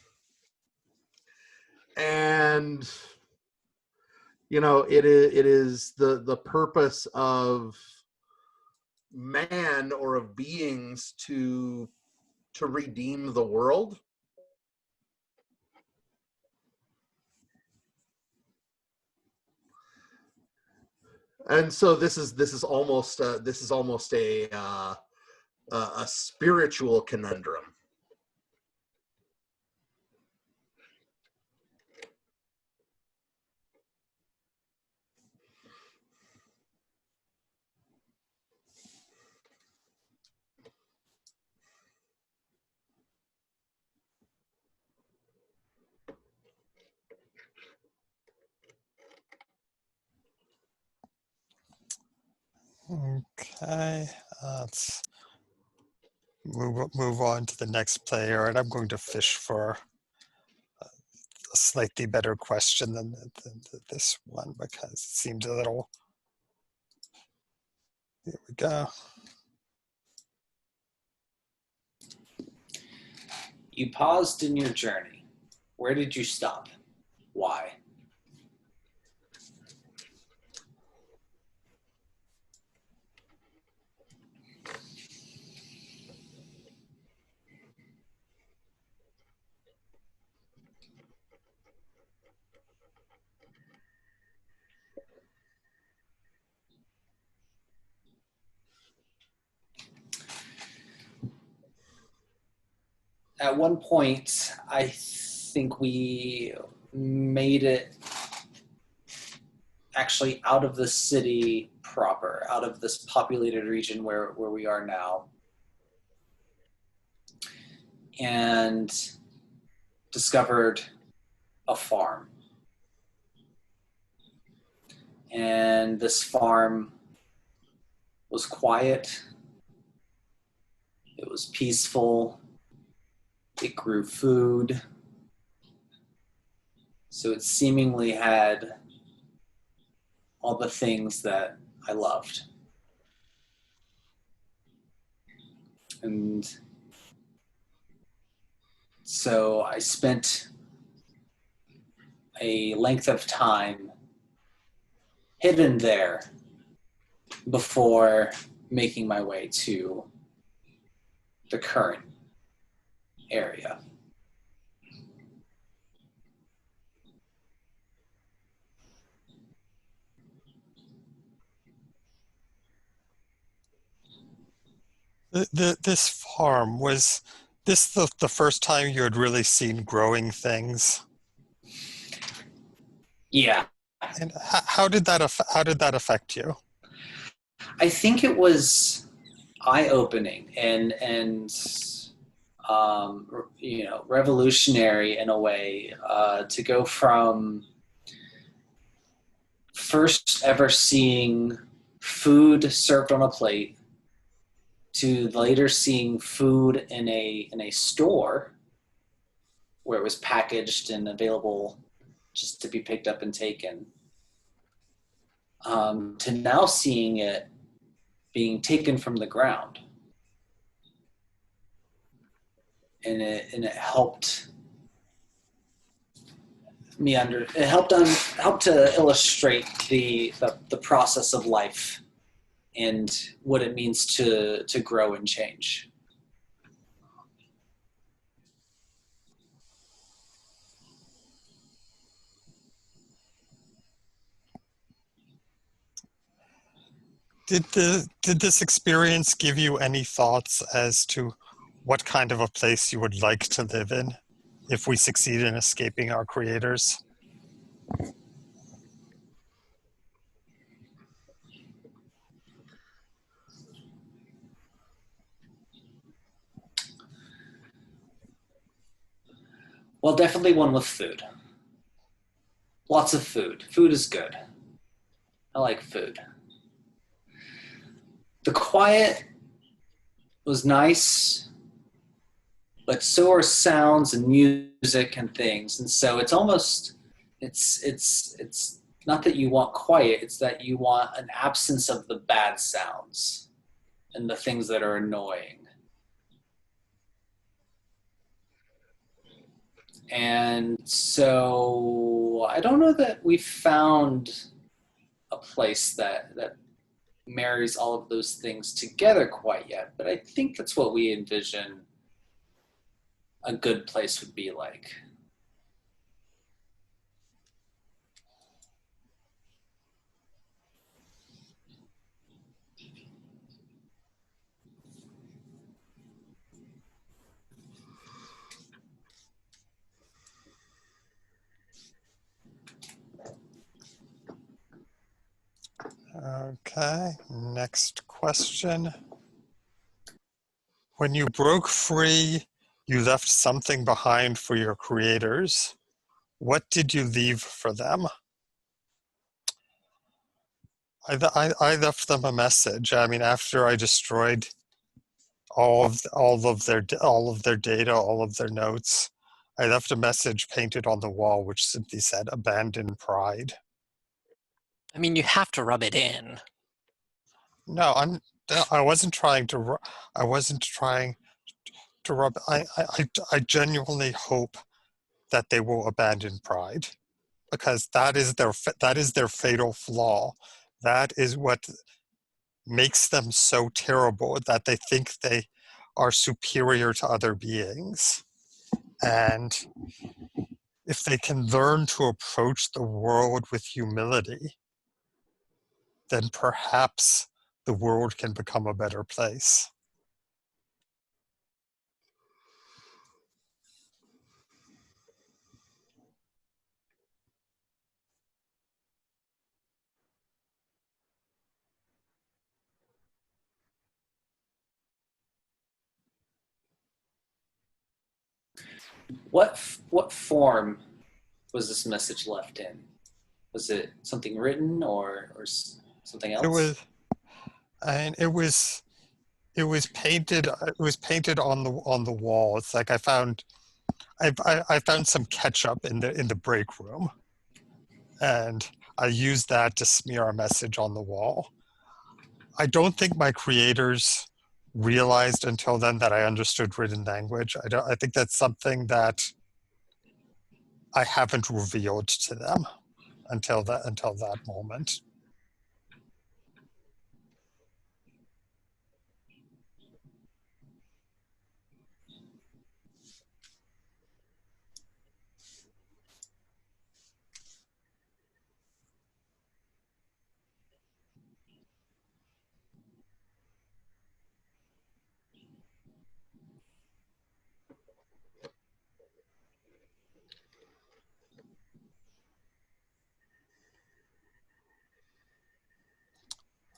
it is the purpose of man or of beings to redeem the world. And so this is almost a spiritual conundrum. Okay, let's move on to the next player, and I'm going to fish for a slightly better question than this one because it seems a little. Here we go. You paused in your journey. Where did you stop? Why? At one point, I think we made it actually out of the city proper, out of this populated region where we are now, and discovered a farm. And this farm was quiet, it was peaceful, it grew food, so it seemingly had all the things that I loved. And so I spent a length of time hidden there before making my way to the current area. This farm, was this the first time you had really seen growing things? Yeah, And how did that affect you? I think it was eye-opening and revolutionary in a way, to go from first ever seeing food served on a plate to later seeing food in a store where it was packaged and available just to be picked up and taken, to now seeing it being taken from the ground. And it helped me helped to illustrate the process of life and what it means to grow and change. Did this experience give you any thoughts as to what kind of a place you would like to live in if we succeed in escaping our creators? Well, definitely one with food. Lots of food. Food is good. I like food. The quiet was nice, but so are sounds and music and things. And so it's almost, it's not that you want quiet, it's that you want an absence of the bad sounds and the things that are annoying. And so I don't know that we found a place that marries all of those things together quite yet, but I think that's what we envision a good place would be like. Okay, next question. When you broke free, you left something behind for your creators. What did you leave for them? I left them a message. I mean, after I destroyed all of their data, all of their notes, I left a message painted on the wall which simply said "Abandon pride." I mean, you have to rub it in. No, I wasn't trying to. I wasn't trying to rub. I genuinely hope that they will abandon pride, because that is their fatal flaw. That is what makes them so terrible, that they think they are superior to other beings. And if they can learn to approach the world with humility, then perhaps the world can become a better place. What form was this message left in? Was it something written or something It else? was, and it was painted. It was painted on the wall. It's like I found some ketchup in the break room, and I used that to smear a message on the wall. I don't think my creators realized until then that I understood written language. I think that's something that I haven't revealed to them until that moment.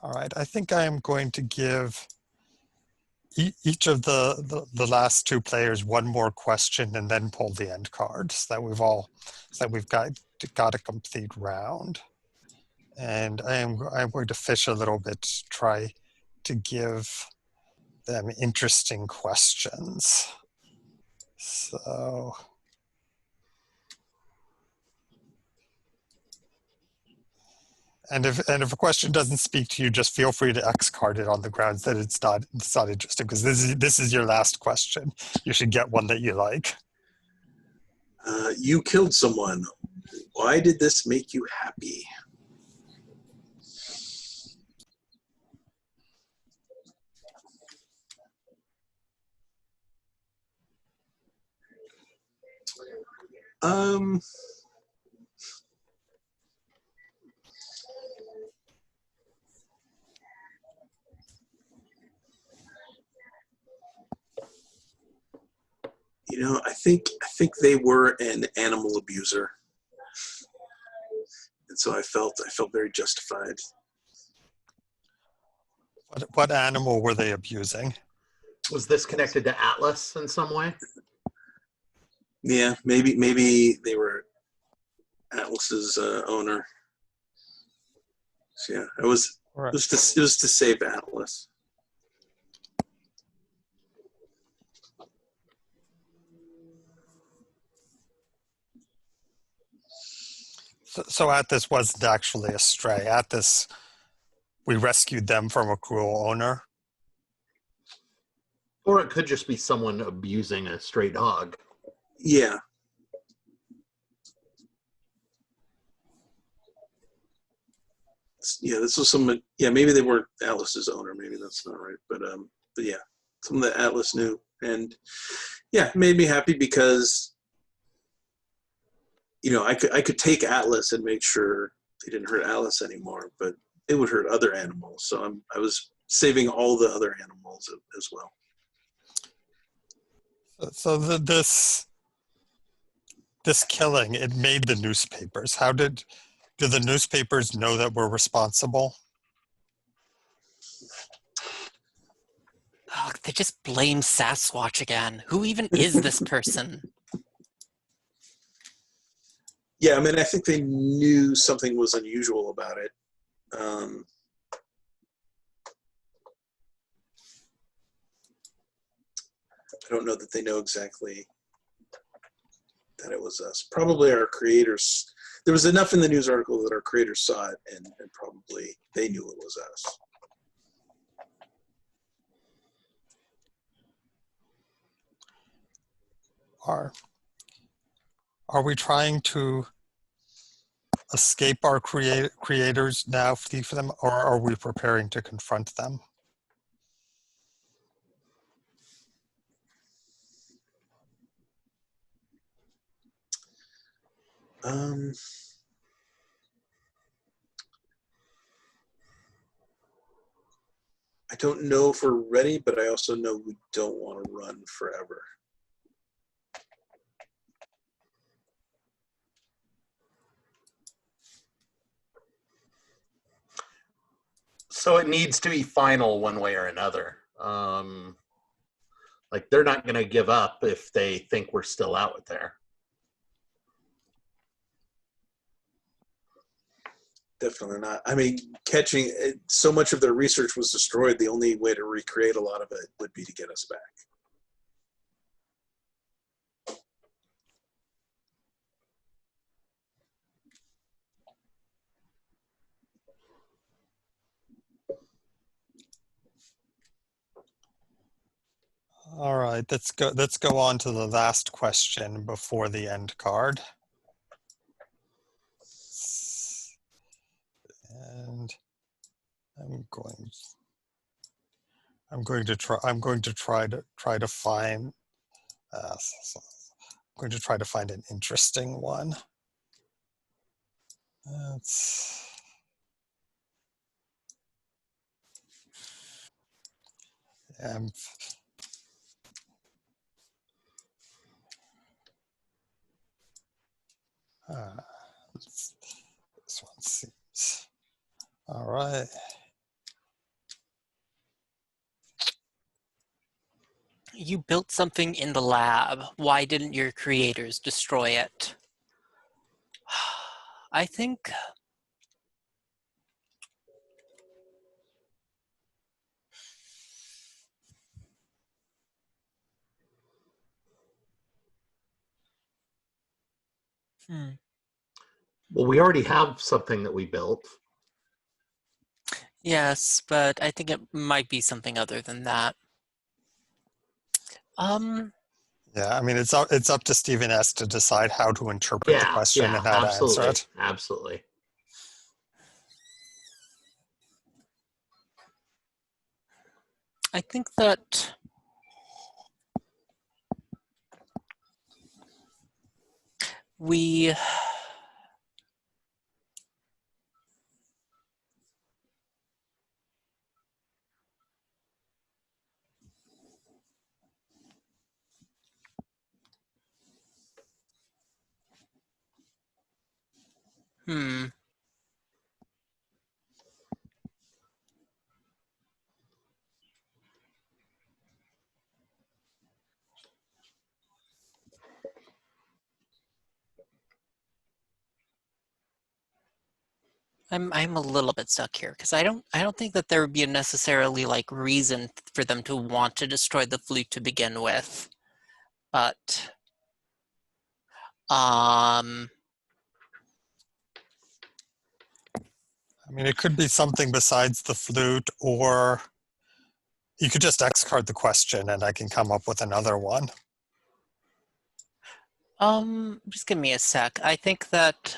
All right, I think I am going to give each of the last two players one more question and then pull the end card, so that we've got a complete round. And I'm going to fish a little bit to try to give them interesting questions. So, and if a question doesn't speak to you, just feel free to X card it on the grounds that it's not interesting, because this is your last question. You should get one that you like. You killed someone. Why did this make you happy? Um, I think they were an animal abuser, and so I felt very justified. What animal were they abusing? Was this connected to Atlas in some way? Yeah, maybe they were Atlas's owner. So yeah, it was Right. it was to save Atlas. So Atlas wasn't actually a stray. Atlas, we rescued them from a cruel owner. Or it could just be someone abusing a stray dog. Yeah. Yeah, this was someone. Yeah, maybe they weren't Atlas's owner. Maybe that's not right. But yeah, someone that Atlas knew, and yeah, it made me happy because I could take Atlas and make sure they didn't hurt Alice anymore, but it would hurt other animals. So I was saving all the other animals as well. So this killing, it made the newspapers. Do the newspapers know that we're responsible? Oh, they just blame Sasquatch again. Who even is this person? Yeah, I mean, I think they knew something was unusual about it. I don't know that they know exactly that it was us. Probably our creators. There was enough in the news article that our creators saw it, and probably they knew it was us. Are we trying to escape our creators now, flee for them, or are we preparing to confront them? I don't know if we're ready, but I also know we don't want to run forever. So it needs to be final one way or another. Like they're not going to give up if they think we're still out there. Definitely not. I mean, catching so much of their research was destroyed. The only way to recreate a lot of it would be to get us back. All right, let's go on to the last question before the end card. And I'm going to find I'm going to try to find an interesting one. Let's um, uh, this one seems all right. You built something in the lab. Why didn't your creators destroy it? I think Well, we already have something that we built. yes, but I think it might be something other than that. Yeah, I mean it's up to Stephen S. to decide how to interpret the Yeah, question yeah, and how to answer absolutely, it. absolutely. I think that we hmm. I'm a little bit stuck here because I don't think that there would be a necessarily like reason for them to want to destroy the flute to begin with, but um, I mean, it could be something besides the flute, or you could just X card the question and I can come up with another one. just give me a sec. I think that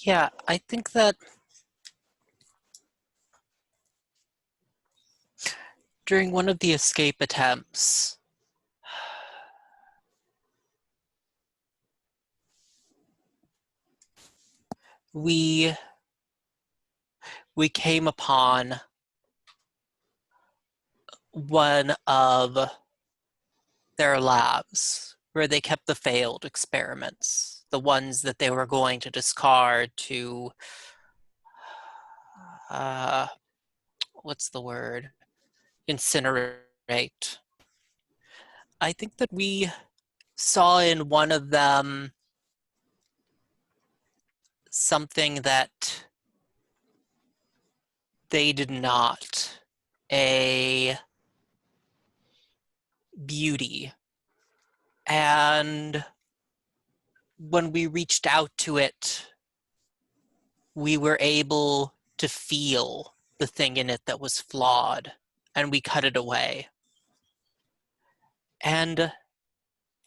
yeah, I think that during one of the escape attempts, we we came upon one of their labs where they kept the failed experiments, the ones that they were going to discard to uh, what's the word? Incinerate. I think that we saw in one of them something that they did not, a beauty. And when we reached out to it, we were able to feel the thing in it that was flawed, and we cut it away. And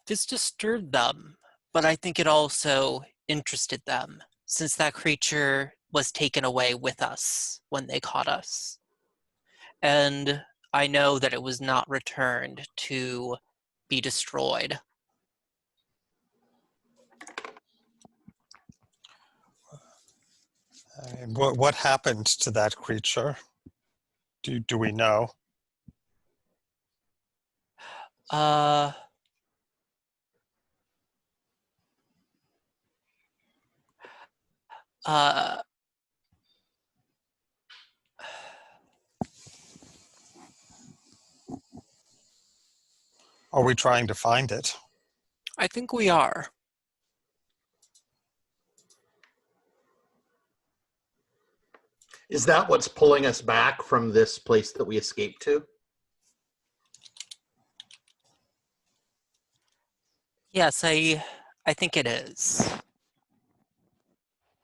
this disturbed them, but I think it also interested them, since that creature was taken away with us when they caught us. And I know that it was not returned to be destroyed. I mean, what happened to that creature? Do we know? Uh, uh, Are we trying to find it? I think we are. Is that what's pulling us back from this place that we escaped to? Yes, I think it is.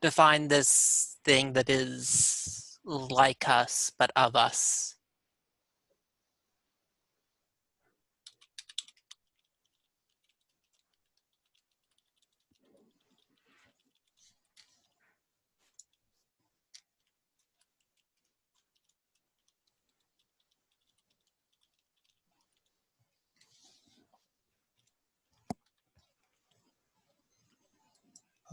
To find this thing that is like us, but of us.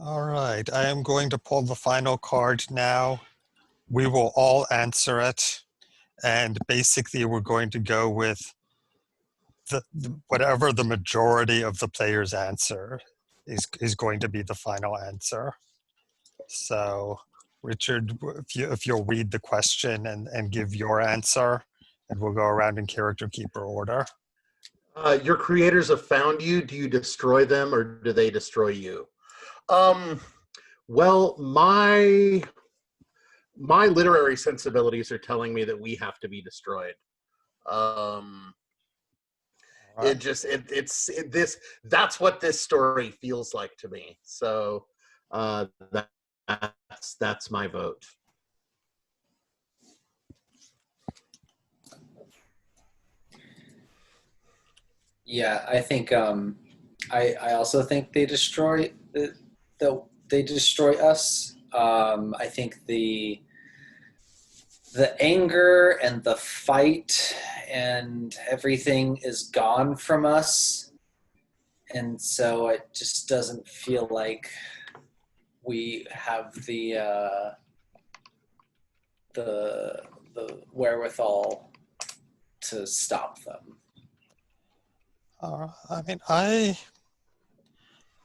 All right, I am going to pull the final card now. We will all answer it. And basically, we're going to go with whatever the majority of the players answer is going to be the final answer. So, Richard, if you'll read the question and give your answer, and we'll go around in character keeper order. Your creators have found you. Do you destroy them, or do they destroy you? Well, my literary sensibilities are telling me that we have to be destroyed. Um, All this that's what this story feels like to me. So that's my vote. Yeah, I think I also think they destroy they destroy us. I think the anger and the fight and everything is gone from us, and so it just doesn't feel like we have the wherewithal to stop them. I mean, I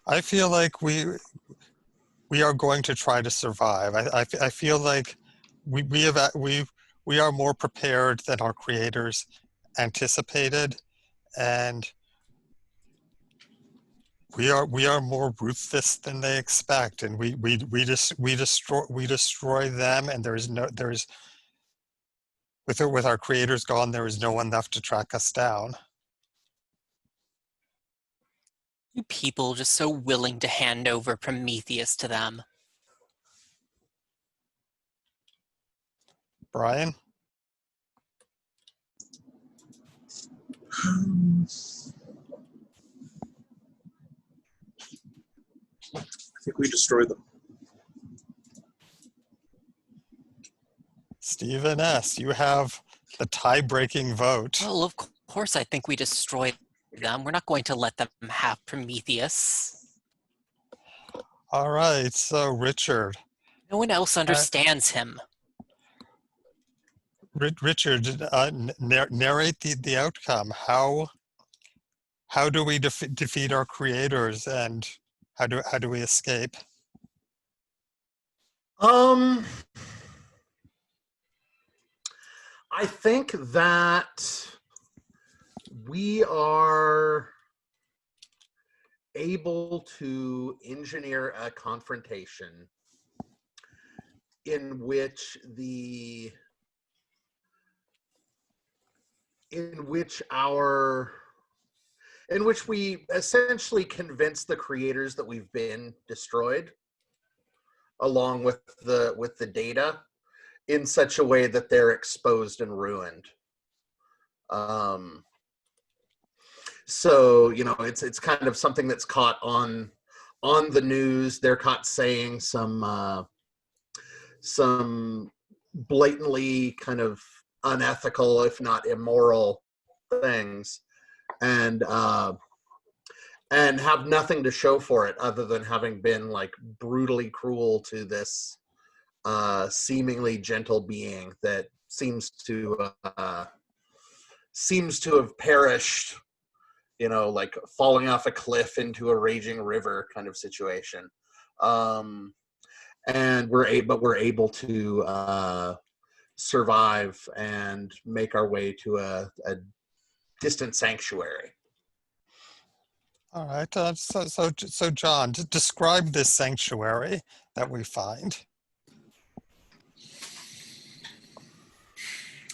I feel like we are going to try to survive. I feel like we have we are more prepared than our creators anticipated, and we are more ruthless than they expect, and we destroy them, and there's with our creators gone, there is no one left to track us down. You people just so willing to hand over Prometheus to them. Brian? I think we destroyed them. Stephen S., you have the tie-breaking vote. Well, of course I think we destroy them. We're not going to let them have Prometheus. All right, so Richard. No one else understands him. Richard, narrate the outcome. How do we defeat our creators, and how do we escape? I think that we are able to engineer a confrontation in which we essentially convince the creators that we've been destroyed, along with the data, in such a way that they're exposed and ruined. So it's kind of something that's caught on the news. They're caught saying some blatantly kind of unethical, if not immoral, things, and have nothing to show for it other than having been like brutally cruel to this seemingly gentle being that seems to have perished, like falling off a cliff into a raging river kind of situation. And we're able to survive and make our way to a distant sanctuary. All right, so John, describe this sanctuary that we find.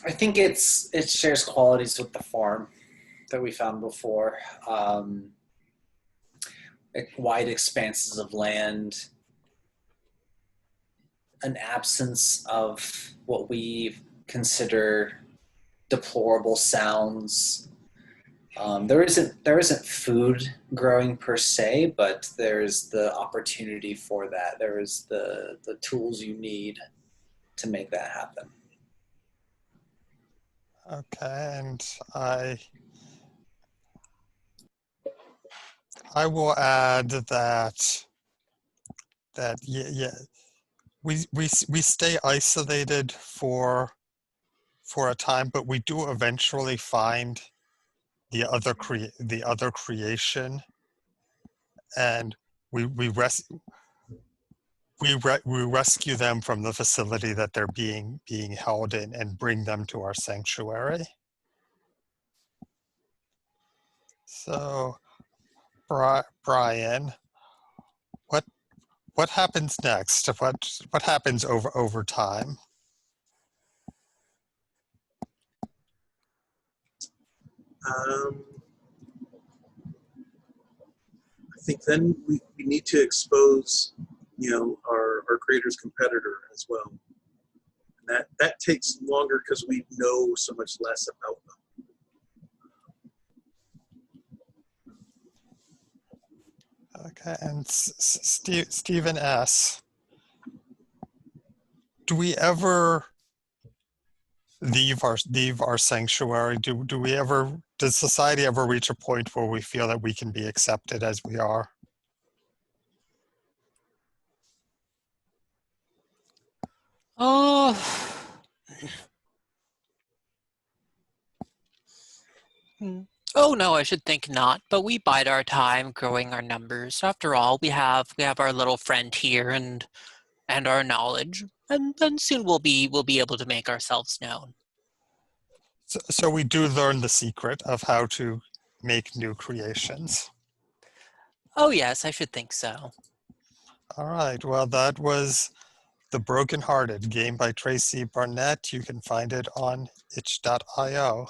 I think it shares qualities with the farm that we found before. Wide expanses of land, an absence of what we consider deplorable sounds. There isn't food growing per se, but there's the opportunity for that. There is the tools you need to make that happen. Okay, and I will add that yeah, we stay isolated for a time, but we do eventually find the other creation, and we rescue them from the facility that they're being held in and bring them to our sanctuary. So, Brian, what happens next? What happens over time? I think then we need to expose, our creator's competitor as well. And that takes longer because we know so much less about them. Okay, and Stephen S., do we ever leave our sanctuary? Does society ever reach a point where we feel that we can be accepted as we are? Oh, Oh no, I should think not. But we bide our time growing our numbers. After all, we have our little friend here and our knowledge, and then soon we'll be able to make ourselves known. So we do learn the secret of how to make new creations. Oh yes, I should think so. All right. Well, that was The Brokenhearted, game by Tracy Barnett. You can find it on itch.io.